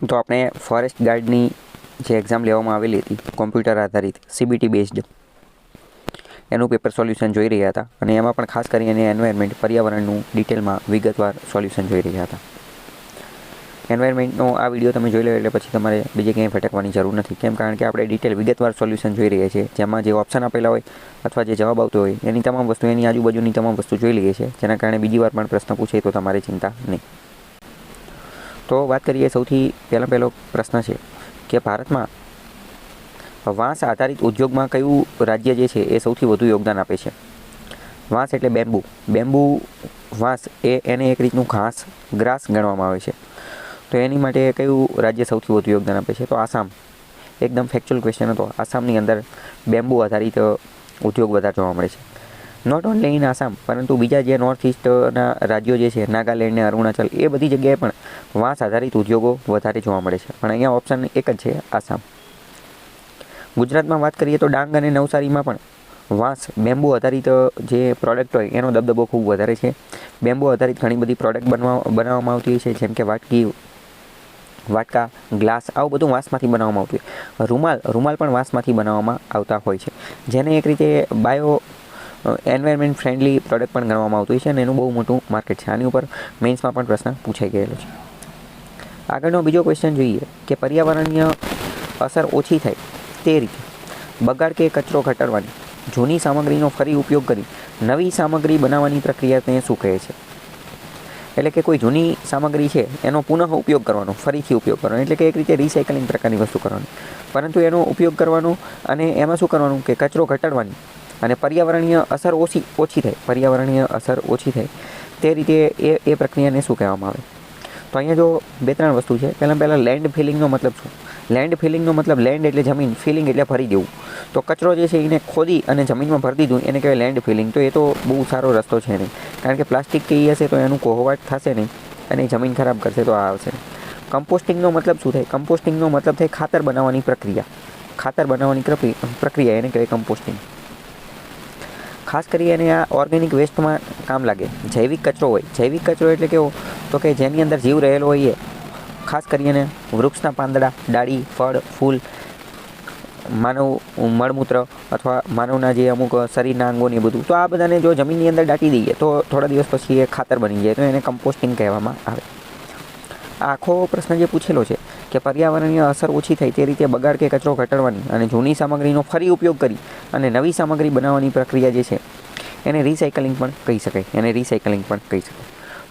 તો આપણે ફોરેસ્ટ ગાર્ડની જે એક્ઝામ લેવામાં આવેલી હતી કોમ્પ્યુટર આધારિત CBT બેઝડ એનું પેપર સોલ્યુશન જોઈ રહ્યા હતા અને એમાં પણ ખાસ કરીને એન્વાયરમેન્ટ પર્યાવરણનું ડિટેલમાં વિગતવાર સોલ્યુશન જોઈ રહ્યા હતા. એન્વાયરમેન્ટનો આ વિડીયો તમે જોઈ લો એટલે પછી તમારે બીજે ક્યાંય ભટકવાની જરૂર નથી, કારણ કે આપણે ડિટેલ વિગતવાર સોલ્યુશન જોઈ રહ્યા છીએ, જેમાં જે ઓપ્શન આપેલા હોય અથવા જે જવાબ આવતો હોય એની તમામ વસ્તુ, એની આજુબાજુની તમામ વસ્તુ જોઈ લઈએ છીએ, જેના કારણે બીજી વાર પણ પ્રશ્ન પૂછે તો તમારે ચિંતા નહીં. તો વાત કરીએ, સૌથી પહેલો પ્રશ્ન છે કે ભારતમાં વાંસ આધારિત ઉદ્યોગમાં કયું રાજ્ય જે છે એ સૌથી વધુ યોગદાન આપે છે? વાંસ એટલે બેમ્બુ વાંસ એને એક રીતનું ગ્રાસ ગણવામાં આવે છે. તો એની માટે કયું રાજ્ય સૌથી વધુ યોગદાન આપે છે? તો આસામ. એકદમ ફેક્ચ્યુઅલ ક્વેશ્ચન હતો. આસામની અંદર બેમ્બુ આધારિત ઉદ્યોગ વધારે જોવા મળે છે. નોટ ઓનલી ઇન આસામ, પરંતુ બીજા જે નોર્થ ઇસ્ટના રાજ્યો જે છે, નાગાલેન્ડ ને અરુણાચલ, એ બધી જગ્યાએ પણ વાંસ આધારિત ઉદ્યોગો વધારે જોવા મળે છે. પણ અહીંયા ઓપ્શન એક જ છે, આસામ. ગુજરાતમાં વાત કરીએ તો ડાંગ અને નવસારીમાં પણ વાંસ બેમ્બુ આધારિત જે પ્રોડક્ટ હોય એનો દબદબો ખૂબ વધારે છે. બેમ્બુ આધારિત ઘણી બધી પ્રોડક્ટ બનાવવામાં આવતી હોય છે, જેમ કે વાટકા, ગ્લાસ, આવું બધું વાંસમાંથી બનાવવામાં આવતું હોય. રૂમાલ પણ વાંસમાંથી બનાવવામાં આવતા હોય છે, જેને એક રીતે એન્વાયરમેન્ટ ફ્રેન્ડલી પ્રોડક્ટ પણ ગણવામાં આવતું હોય છે અને એનું બહુ મોટું માર્કેટ છે. આની ઉપર મેન્સમાં પણ પ્રશ્ન પૂછાઈ ગયેલો છે. આગળનો બીજો ક્વેશ્ચન જોઈએ કે પર્યાવરણીય અસર ઓછી થાય તે રીતે બગાડ કે કચરો ઘટાડવાની જૂની સામગ્રીનો ફરી ઉપયોગ કરી નવી સામગ્રી બનાવવાની પ્રક્રિયાને શું કહે છે? એટલે કે કોઈ જૂની સામગ્રી છે એનો પુનઃ ઉપયોગ કરવાનો, ફરીથી ઉપયોગ કરવાનો, એટલે કે એક રીતે રિસાયકલિંગ પ્રકારની વસ્તુ કરવાની, પરંતુ એનો ઉપયોગ કરવાનો અને એમાં શું કરવાનું કે કચરો ઘટાડવાની અને પર્યાવરણીય અસર ઓછી થાય તે રીતે એ પ્રક્રિયાને શું કહેવામાં આવે? તો અહીંયા જો 2-3 વસ્તુ છે. પહેલાં લેન્ડ ફિલિંગનો મતલબ શું? લેન્ડ ફિલિંગનો મતલબ, લેન્ડ એટલે જમીન, ફિલિંગ એટલે ભરી દેવું. તો કચરો જે છે એને ખોદી અને જમીનમાં ભરી દીધું એને કહેવાય લેન્ડ ફિલિંગ. તો એ તો બહુ સારો રસ્તો છે નહીં, કારણ કે પ્લાસ્ટિક કે એ હશે તો એનું કોહવાટ થશે નહીં અને જમીન ખરાબ કરશે તો આ આવશે. કમ્પોસ્ટિંગનો મતલબ શું થાય? કમ્પોસ્ટિંગનો મતલબ થાય ખાતર બનાવવાની પ્રક્રિયા, એને કહેવાય કમ્પોસ્ટિંગ. ખાસ કરીને આ ઓર્ગેનિક વેસ્ટમાં કામ લાગે. જૈવિક કચરો હોય, જૈવિક કચરો એટલે કેવો? તો કે જેની અંદર જીવ રહેલો હોય એ, ખાસ કરીને વૃક્ષના પાંદડા, ડાળી, ફળ, ફૂલ, માનવ મળમૂત્ર અથવા માનવના જે અમુક શરીરના અંગોને બધું, તો આ બધાને જો જમીનની અંદર દાટી દઈએ તો થોડા દિવસ પછી એ ખાતર બની જાય, તો એને કમ્પોસ્ટિંગ કહેવામાં આવે. આ આખો પ્રશ્ન જે પૂછેલો છે કે પર્યાવરણીય અસર ઓછી થાય તે રીતે બગાડ કે કચરો ઘટાડવાની અને જૂની સામગ્રીનો ફરી ઉપયોગ કરી અને નવી સામગ્રી બનાવવાની પ્રક્રિયા જે છે એને રિસાયકલિંગ પણ કહી શકાય.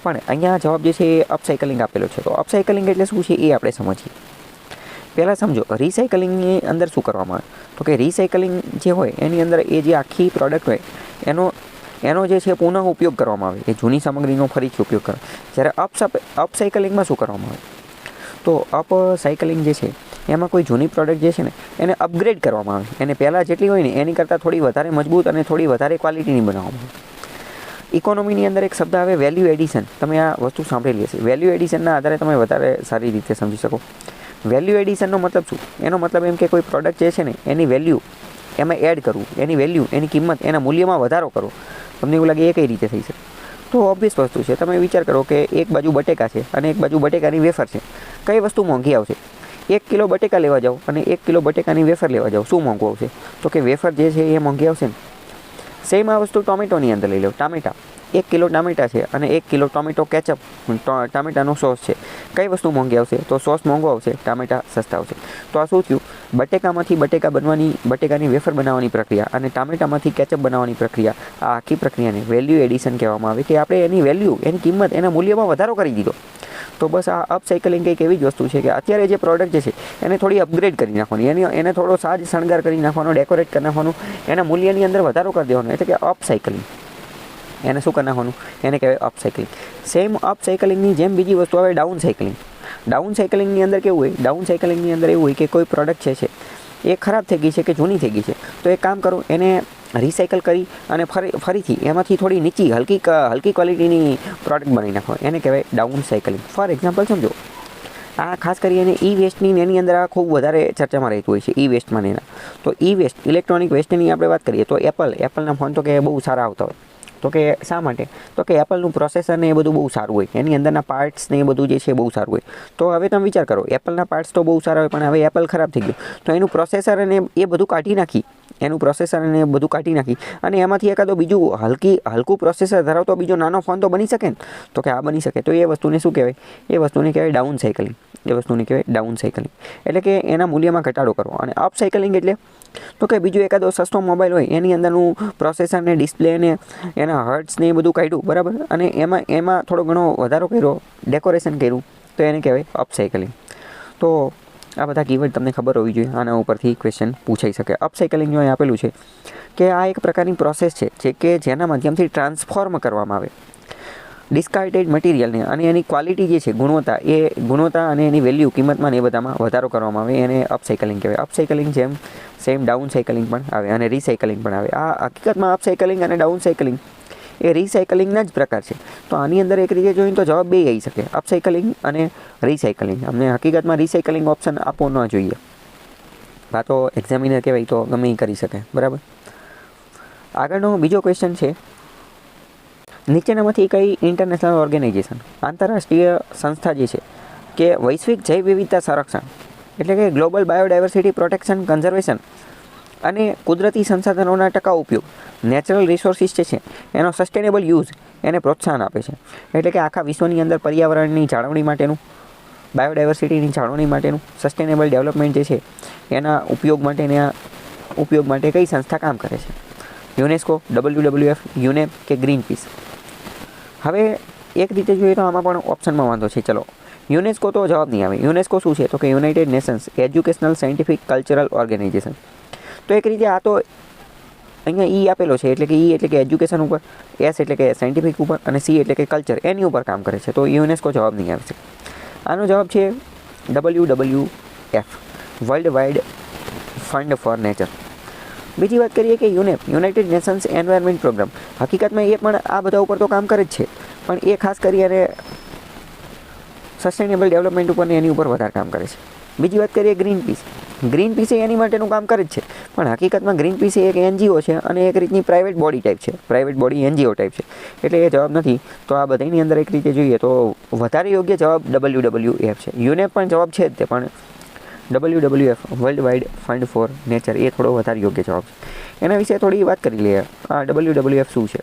પણ અહીંયા જવાબ જે છે એ અપસાયકલિંગ આપેલો છે. તો અપસાયકલિંગ એટલે શું છે એ આપણે સમજીએ. પહેલાં સમજો, રિસાયકલિંગની અંદર શું કરવામાં આવે? તો કે રિસાયકલિંગ જે હોય એની અંદર એ જે આખી પ્રોડક્ટ હોય એનો જે છે પુનઃ ઉપયોગ કરવામાં આવે, એ જૂની સામગ્રીનો ફરીથી ઉપયોગ કરો. જ્યારે અપસાયકલિંગમાં શું કરવામાં આવે? તો અપસાયકલિંગ જે છે એમાં કોઈ જૂની પ્રોડક્ટ જે છે ને એને અપગ્રેડ કરવામાં આવે, એને પહેલાં જેટલી હોય ને એની કરતાં થોડી વધારે મજબૂત અને થોડી વધારે ક્વોલિટીની બનાવવામાં આવે. ઇકોનોમીની અંદર એક શબ્દ આવે વેલ્યુ એડિશન. તમે આ વસ્તુ સાંભળેલી હશે. વેલ્યુ એડિશનના આધારે તમે વધારે સારી રીતે સમજી શકો. વેલ્યુ એડિશનનો મતલબ શું? એનો મતલબ એમ કે કોઈ પ્રોડક્ટ જે છે ને એની વેલ્યુ એમાં એડ કરવું, એની વેલ્યુ, એની કિંમત, એના મૂલ્યમાં વધારો કરો. તમને એવું લાગે એ કઈ રીતે થઈ શકે? તો ઓબ્વિયસ વસ્તુ છે. તમે વિચાર કરો કે એક બાજુ બટેકા છે અને એક બાજુ બટેકાની વેફર છે. કઈ વસ્તુ મોંઘી આવશે? 1 કિલો બટેકા લેવા જાઓ અને 1 કિલો બટેકાની વેફર લેવા જાઓ, શું મોંઘું આવશે? તો કે વેફર જે છે એ મોંઘી આવશે ને. સેમ આ વસ્તુ ટોમેટોની અંદર લઈ લો. ટામેટા, 1 કિલો ટામેટા છે અને 1 કિલો ટોમેટો કેચઅપ, ટામેટાનો સોસ છે. કઈ વસ્તુ મોંઘી આવશે? તો સોસ મોંઘો આવશે, ટામેટા સસ્તા આવશે. તો આ શું થયું? બટેકામાંથી બટેકાની વેફર બનાવવાની પ્રક્રિયા અને ટામેટામાંથી કેચઅપ બનાવવાની પ્રક્રિયા, આ આખી પ્રક્રિયાને વેલ્યુ એડિશન કહેવામાં આવે, કે આપણે એની વેલ્યુ, એની કિંમત, એના મૂલ્યમાં વધારો કરી દીધો. તો બસ આ અપસાયકલિંગ કંઈક એવી જ વસ્તુ છે કે અત્યારે જે પ્રોડક્ટ જે છે એને થોડી અપગ્રેડ કરી નાખવાની, એને થોડો સાજ શણગાર કરી નાખવાનો, ડેકોરેટ કરી નાખવાનું, એના મૂલ્યની અંદર વધારો કરી દેવાનો, એટલે કે અપસાયકલિંગ. એને શું કરી નાખવાનું? એને કહેવાય અપસાયકલિંગ. સેમ અપસાયકલિંગની જેમ બીજી વસ્તુ આવે ડાઉન સાયકલિંગ. ડાઉન સાયકલિંગની અંદર કેવું હોય? ડાઉન સાયકલિંગની અંદર એવું હોય કે કોઈ પ્રોડક્ટ છે એ ખરાબ થઈ ગઈ છે કે જૂની થઈ ગઈ છે, તો એક કામ કરો, એને રિસાયકલ કરી અને ફરીથી એમાંથી થોડી નીચી હલકી ક્વોલિટીની પ્રોડક્ટ બનાવી નાખો, એને કહેવાય ડાઉન સાયકલિંગ. ફોર એક્ઝામ્પલ સમજો, આ ખાસ કરીને ઈ વેસ્ટની એની અંદર આ ખૂબ વધારે ચર્ચામાં રહેતું હોય છે, ઈ વેસ્ટમાં એના. તો ઈ વેસ્ટ, ઇલેક્ટ્રોનિક વેસ્ટની આપણે વાત કરીએ તો એપલના ફોન તો કે બહુ સારા આવતા હોય. તો કે શા માટે? તો કે એપલનું પ્રોસેસર ને એ બધું બહુ સારું હોય, એની અંદરના પાર્ટ્સ ને એ બધું જે છે બહુ સારું હોય. તો હવે તમે વિચાર કરો, એપલના પાર્ટ્સ તો બહુ સારા હોય, પણ હવે એપલ ખરાબ થઈ ગયું તો એનું પ્રોસેસર અને એ બધું કાઢી નાખી, અને એમાંથી એકાદો બીજું હલકું પ્રોસેસર ધરાવતો બીજો નાનો ફોન તો બની શકે ને? તો કે આ બની શકે. તો એ વસ્તુને શું કહેવાય? એ વસ્તુને કહેવાય ડાઉન સાયકલિંગ. એટલે કે એના મૂલ્યમાં ઘટાડો કરવો. અને અપ સાયકલિંગ એટલે તો કે બીજો એકાદો સસ્તો મોબાઈલ હોય, એની અંદરનું પ્રોસેસર ને ડિસ્પ્લે ને એના હર્ટ્સ ને એ બધું કાઢ્યું, બરાબર, અને એમાં થોડો ઘણો વધારો કર્યો, ડેકોરેશન કર્યું, તો એને કહેવાય અપ સાયકલિંગ. તો આ બધા કીવર્ડ તમને ખબર હોવી જોઈએ, આના ઉપરથી ક્વેશ્ચન પૂછાઈ શકે. અપ સાયકલિંગ જો અહીં આપેલું છે કે આ એક પ્રકારની પ્રોસેસ છે જે કે જેના માધ્યમથી ટ્રાન્સફોર્મ કરવામાં આવે ડિસ્કાર્ટેડ મટીરિયલને, અને એની ક્વોલિટી જે છે, ગુણવત્તા અને એની વેલ્યુ, કિંમતમાં ને એ બધામાં વધારો કરવામાં આવે, એને અપ સાયકલિંગ કહેવાય. Upcycling same downcycling પણ આવે અને રીસાયકલિંગ પણ આવે. આ હકીકતમાં અપ સાયકલિંગ અને ડાઉન સાયકલિંગ એ રીસાયકલિંગના જ પ્રકાર છે. તો આની અંદર એક રીતે જોઈએ તો જવાબ બે આવી શકે, અપ સાયકલિંગ અને રીસાયકલિંગ. અમને હકીકતમાં રીસાયકલિંગ ઓપ્શન આપવો ન જોઈએ, આ તો એક્ઝામિનર કહેવાય તો ગમે એ કરી શકે, બરાબર. આગળનો બીજો ક્વેશ્ચન છે, નીચેનામાંથી કઈ ઇન્ટરનેશનલ ઓર્ગેનાઇઝેશન, આંતરરાષ્ટ્રીય સંસ્થા જે છે કે વૈશ્વિક જૈવ વિવિધતા સંરક્ષણ એટલે કે ગ્લોબલ બાયોડાયવર્સિટી પ્રોટેક્શન કન્ઝર્વેશન અને કુદરતી સંસાધનોના ટકાઉ ઉપયોગ, નેચરલ રિસોર્સિસ જે છે એનો સસ્ટેનેબલ યુઝ, એને પ્રોત્સાહન આપે છે. એટલે કે આખા વિશ્વની અંદર પર્યાવરણની જાળવણી માટેનું, બાયોડાયવર્સિટીની જાળવણી માટેનું, સસ્ટેનેબલ ડેવલપમેન્ટ જે છે એના ઉપયોગ માટે કઈ સંસ્થા કામ કરે છે? યુનેસ્કો, WWF, યુનેપ કે ગ્રીનપીસ? હવે એક રીતે જોઈએ તો આમાં પણ ઓપ્શનમાં વાંધો છે. ચલો, યુનેસ્કો તો જવાબ નહીં આવે. યુનેસ્કો શું છે? તો કે United Nations Educational Scientific Cultural Organization. તો એક રીતે આ તો અહીંયા ઈ આપેલો છે, એટલે કે ઈ એટલે કે એજ્યુકેશન ઉપર, એસ એટલે કે સાયન્ટિફિક ઉપર, અને સી એટલે કે કલ્ચર, એની ઉપર કામ કરે છે. તો યુનેસ્કો જવાબ નહીં આવે છે. આનો જવાબ છે WWF, world wide fund for nature. બીજી વાત કરીએ કે યુનેપ, યુનાઇટેડ નેશન્સ એન્વાયરમેન્ટ પ્રોગ્રામ. હકીકતમાં એ પણ આ બધા ઉપર તો કામ કરે જ છે, પણ એ ખાસ કરીને સસ્ટેનેબલ ડેવલપમેન્ટ ઉપર ને એની ઉપર વધારે કામ કરે છે. બીજી વાત કરીએ ગ્રીનપીસ. ગ્રીનપીસ એની માટેનું કામ કરે જ છે, પણ હકીકતમાં ગ્રીનપીસ એક NGO છે અને એક રીતની પ્રાઇવેટ બોડી ટાઈપ છે, પ્રાઇવેટ બોડી NGO ટાઈપ છે, એટલે એ જવાબ નથી. તો આ બધાની અંદર એક રીતે જોઈએ તો વધારે યોગ્ય જવાબ WWF છે. યુનેપ પણ જવાબ છે જ તે, પણ WWF, world wide fund for nature, એ થોડો વધારે યોગ્ય જવાબ છે. એના વિશે થોડી વાત કરી લઈએ. આ WWF શું છે?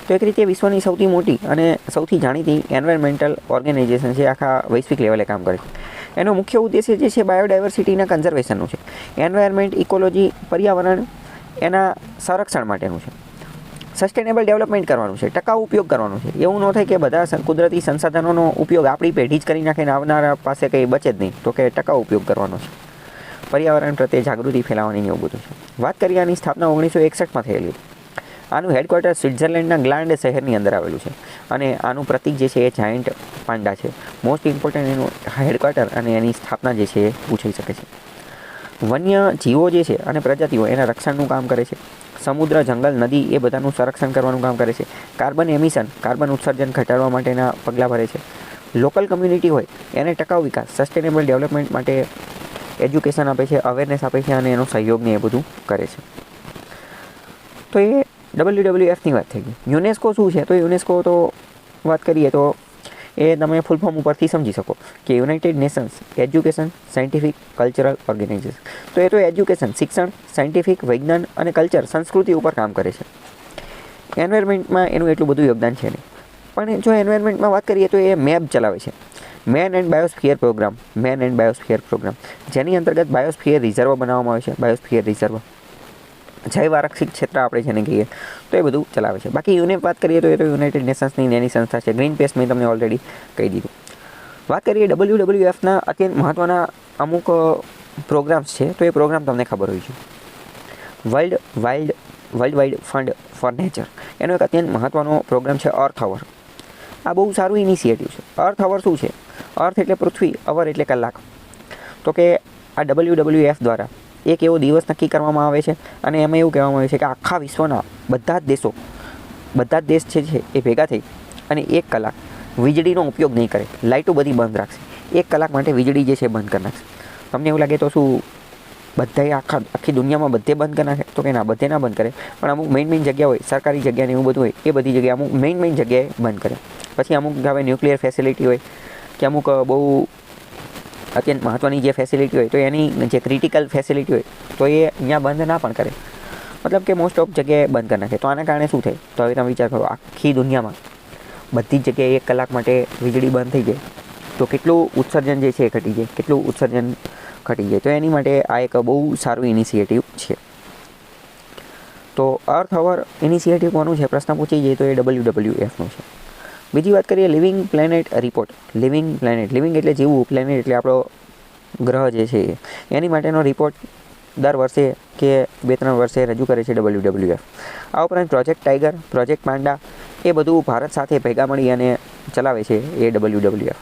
તો એક રીતે વિશ્વની સૌથી મોટી અને સૌથી જાણીતી એન્વાયરમેન્ટલ ઓર્ગેનાઇઝેશન છે, આખા વૈશ્વિક લેવલે કામ કરે છે. એનો મુખ્ય ઉદ્દેશ્ય જે છે બાયોડાયવર્સિટીના કન્ઝર્વેશનનું છે, એન્વાયરમેન્ટ, ઇકોલોજી, પર્યાવરણ, એના સંરક્ષણ માટેનું છે, સસ્ટેનેબલ ડેવલપમેન્ટ કરવાનું છે, ટકાઉ ઉપયોગ કરવાનો છે. એવું ન થાય કે બધા કુદરતી સંસાધનોનો ઉપયોગ આપણી પેઢી જ કરી નાખે ને આવનારા પાસે કંઈ બચે જ નહીં. તો કે ટકાઉ ઉપયોગ કરવાનો છે, પર્યાવરણ પ્રત્યે જાગૃતિ ફેલાવવાની એવું બધું છે. વાત કરીએ આની સ્થાપના 1961માં થયેલી હતી. આનું હેડક્વાર્ટર સ્વિટ્ઝરલેન્ડના ગ્લાન્ડ શહેરની અંદર આવેલું છે, અને આનું પ્રતીક જે છે એ જાયન્ટ પાંડા છે. મોસ્ટ ઇમ્પોર્ટન્ટ એનું હેડક્વાર્ટર અને એની સ્થાપના જે છે એ પૂછાઈ શકે છે. વન્ય જીવો જે છે અને પ્રજાતિઓ એના રક્ષણનું કામ કરે છે. સમુદ્ર, જંગલ, નદી એ બધાનું સંરક્ષણ કરવાનું કામ કરે છે. કાર્બન એમિશન, કાર્બન ઉત્સર્જન ઘટાડવા માટેના પગલાં ભરે છે. લોકલ કમ્યુનિટી હોય એને ટકાઉ વિકાસ, સસ્ટેનેબલ ડેવલપમેન્ટ માટે એજ્યુકેશન આપે છે, અવેરનેસ આપે છે, અને એનો સહયોગને એ બધું કરે છે. તો એ WWFની વાત થઈ ગઈ. યુનેસ્કો શું છે? તો યુનેસ્કો તો વાત કરીએ તો એ તમે ફૂલ ફોર્મ ઉપરથી સમજી શકો કે United Nations Education Scientific Cultural Organization. તો એ તો એજ્યુકેશન, શિક્ષણ, સાયન્ટિફિક, વિજ્ઞાન અને કલ્ચર, સંસ્કૃતિ ઉપર કામ કરે છે. એન્વાયરમેન્ટમાં એનું એટલું બધું યોગદાન છે નહીં, પણ જો એન્વાયરમેન્ટમાં વાત કરીએ તો એ મેપ ચલાવે છે, મેન એન્ડ બાયોસ્ફિયર પ્રોગ્રામ, જેની અંતર્ગત બાયોસ્ફિયર રિઝર્વ બનાવવામાં આવે છે. બાયોસ્ફિયર રિઝર્વ, જૈવ આરક્ષિત ક્ષેત્ર આપણે જેને કહીએ, તો એ બધું ચલાવે છે. બાકી યુનેપ વાત કરીએ તો એ તો યુનાઇટેડ નેશન્સની એની સંસ્થા છે. ગ્રીનપીસ મેં તમને ઓલરેડી કહી દીધું. વાત કરીએ WWFના અત્યંત મહત્ત્વના અમુક પ્રોગ્રામ્સ છે, તો એ પ્રોગ્રામ તમને ખબર હોય છે. World wide fund for nature, એનો એક અત્યંત મહત્ત્વનો પ્રોગ્રામ છે અર્થ અવર. આ બહુ સારું ઇનિશિયેટિવ છે. અર્થ અવર શું છે? અર્થ એટલે પૃથ્વી, અવર એટલે કલાક. તો કે આ WWF દ્વારા એક એવો દિવસ નક્કી કરવામાં આવે છે, અને એમાં એવું કહેવામાં આવે છે કે આખા વિશ્વના બધા જ દેશ છે એ ભેગા થઈ અને 1 કલાક વીજળીનો ઉપયોગ નહીં કરે, લાઇટો બધી બંધ રાખશે. 1 કલાક માટે વીજળી જે છે બંધ કરી નાખશે. તમને એવું લાગે તો શું બધાએ આખી દુનિયામાં બધે બંધ કરી નાખે? તો કે ના, બધે ના બંધ કરે, પણ અમુક મેઇન જગ્યા હોય, સરકારી જગ્યાને એવું બધું હોય, એ બધી જગ્યાએ અમુક મેઇન જગ્યાએ બંધ કરે. પછી અમુક હવે ન્યુક્લિયર ફેસિલિટી હોય કે અમુક બહુ અત્યંત મહત્ત્વની જે ફેસિલિટી હોય, તો એની જે ક્રિટિકલ ફેસિલિટી હોય તો એ અહીંયા બંધ ના પણ કરે. મતલબ કે મોસ્ટ ઓફ જગ્યાએ બંધ કરી નાખે. તો આના કારણે શું થાય? તો હવે તમે વિચાર કરો, આખી દુનિયામાં બધી જ જગ્યાએ 1 કલાક માટે વીજળી બંધ થઈ જાય તો કેટલું ઉત્સર્જન જે છે એ ઘટી જાય, કેટલું ઉત્સર્જન ઘટી જાય. તો એની માટે આ એક બહુ સારું ઇનિશિયેટિવ છે. તો અર્થ અવર ઇનિશિયેટિવ કોનું છે પ્રશ્ન પૂછી જાય તો એ WWFનું છે. બીજી વાત કરીએ living planet report. Living planet, living એટલે જીવવું, પ્લેનેટ એટલે આપણો ગ્રહ જે છે એની માટેનો રિપોર્ટ દર વર્ષે કે 2-3 વર્ષે રજૂ કરે છે WWF. આ ઉપરાંત પ્રોજેક્ટ ટાઈગર, પ્રોજેક્ટ પાંડા એ બધું ભારત સાથે ભેગા મળી અને ચલાવે છે એ WWF.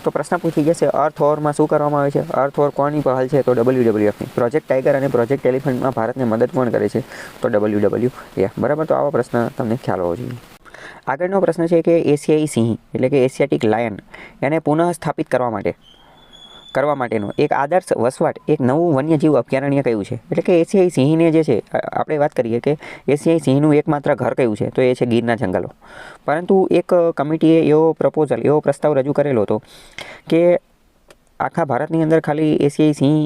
તો પ્રશ્ન પૂછી જશે અર્થ ઓવરમાં શું કરવામાં આવે છે? અર્થ ઓવર કોની પહેલ છે? તો WWFની. પ્રોજેક્ટ ટાઈગર અને પ્રોજેક્ટ એલિફન્ટમાં ભારતને મદદ કોણ કરે છે? તો WWF. બરાબર. તો આવો પ્રશ્ન તમને ખ્યાલ હોવો જોઈએ. આગળનો પ્રશ્ન છે કે એશિયાઈ સિંહ એટલે કે એશિયાટિક લાયન એને પુનઃ સ્થાપિત કરવા માટેનો એક આદર્શ વસવાટ, એક નવું વન્યજીવ અભયારણ્ય કયું છે? એટલે કે એશિયાઈ સિંહને જે છે, આપણે વાત કરીએ કે એશિયાઈ સિંહનું એકમાત્ર ઘર કયું છે? તો એ છે ગીરના જંગલો. પરંતુ એક કમિટીએ એવો પ્રસ્તાવ રજૂ કરેલો હતો કે આખા ભારતની અંદર ખાલી એશિયાઈ સિંહ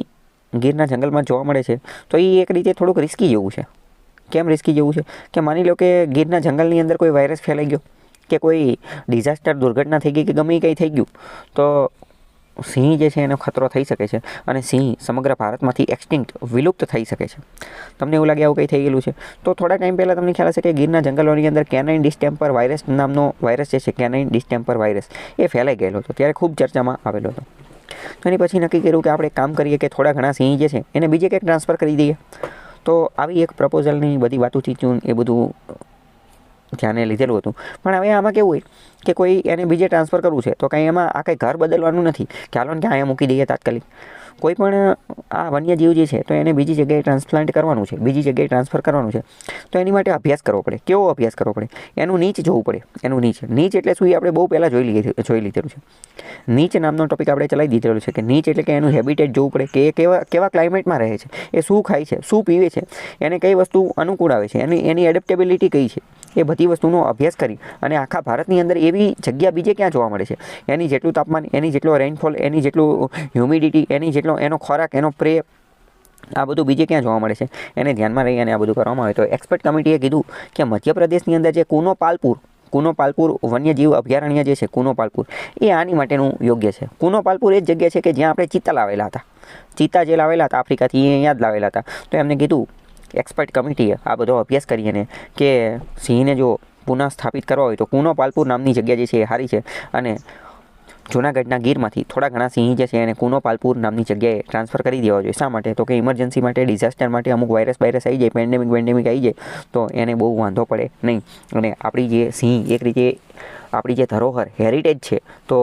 ગીરના જંગલમાં જોવા મળે છે. તો એ એક રીતે થોડુંક રિસ્કી જેવું છે. કેમ રિસ્કી જેવું છે? કે માની લો કે ગીરના જંગલની અંદર કોઈ વાયરસ ફેલાઈ ગયો કે કોઈ ડિઝાસ્ટર, દુર્ઘટના થઈ ગઈ કે ગમે કંઈ થઈ ગયું તો સિંહ જે છે એનો ખતરો થઈ શકે છે અને સિંહ સમગ્ર ભારતમાંથી એક્સટિંક્ટ, વિલુપ્ત થઈ શકે છે. તમને એવું લાગે આવું કંઈ થઈ ગયેલું છે? તો થોડા ટાઈમ પહેલાં તમને ખ્યાલ હશે કે ગીરના જંગલોની અંદર કેનાઇન ડિસ્ટેમ્પર વાયરસ નામનો વાયરસ જે છે, કેનાઇન ડિસ્ટેમ્પર વાયરસ, એ ફેલાઈ ગયેલો હતો. ત્યારે ખૂબ ચર્ચામાં આવેલો હતો. તો એની પછી નક્કી કર્યું કે આપણે કામ કરીએ કે થોડા ઘણા સિંહ જે છે એને બીજે ક્યાંક ટ્રાન્સફર કરી દઈએ. તો આવી એક પ્રપોઝલની બધી વાતોચીતું એ બધું ધ્યાને લીધેલું હતું. પણ હવે આમાં કેવું હોય કે કોઈ એને બીજે ટ્રાન્સફર કરવું છે તો કંઈ એમાં આ કંઈ ઘર બદલવાનું નથી કે હાલો ને કે અહીંયા મૂકી દઈએ તાત્કાલિક. કોઈ પણ આ વન્યજીવ જે છે તો એને બીજી જગ્યાએ ટ્રાન્સપ્લાન્ટ કરવાનું છે, બીજી જગ્યાએ ટ્રાન્સફર કરવાનું છે. તો એની માટે અભ્યાસ કરવો પડે. કેવો અભ્યાસ કરવો પડે? એનું નીચ જોવું પડે. એનું નીચ એટલે શું? એ આપણે બહુ પહેલાં જોઈ લીધેલું છે. નીચ નામનો ટોપિક આપણે ચલાવી દીધેલું છે કે નીચ એટલે કે એનું હેબિટેટ જોવું પડે કે એ કેવા ક્લાઇમેટમાં રહે છે, એ શું ખાય છે, શું પીવે છે, એને કઈ વસ્તુ અનુકૂળ આવે છે, એની એડેપ્ટેબિલિટી કઈ છે, એ બધી વસ્તુનો અભ્યાસ કરી અને આખા ભારતની અંદર એવી જગ્યા બીજે ક્યાં જોવા મળે છે, એની જેટલું તાપમાન, એની જેટલો રેઇનફોલ, એની જેટલું હ્યુમિડિટી, એની જેટલો એનો ખોરાક, એનો પ્રે, આ બધું બીજે ક્યાં જોવા મળે છે, એને ધ્યાનમાં રહી અને આ બધું કરવામાં આવે. તો એક્સપર્ટ કમિટીએ કીધું કે મધ્યપ્રદેશની અંદર જે કુનો પાલપુર વન્યજીવ અભયારણ્ય જે છે, કુનો પાલપુર, એ આની માટેનું યોગ્ય છે. કુનો પાલપુર એ જ જગ્યા છે કે જ્યાં આપણે ચિત્તા લાવેલા હતા. ચિત્તા જે લાવેલા હતા આફ્રિકાથી, એ અહીંયા જ લાવેલા હતા. તો એમને કીધું એક્સપર્ટ કમિટીએ આ બધો અભ્યાસ કરીને કે સિંહને જો પુનઃ સ્થાપિત કરવા હોય તો કુનો પાલપુર નામની જગ્યા જે છે એ સારી છે અને જૂનાગઢના ગીરમાંથી થોડા ઘણા સિંહ જે છે એને કુનો પાલપુર નામની જગ્યાએ ટ્રાન્સફર કરી દેવા જોઈએ. શા માટે? તો કે ઇમરજન્સી માટે, ડિઝાસ્ટર માટે, અમુક વાયરસ આવી જાય, પેન્ડેમિક આવી જાય તો એને બહુ વાંધો પડે નહીં. અને આપણી જે સિંહ એક રીતે આપણી જે ધરોહર, હેરિટેજ છે તો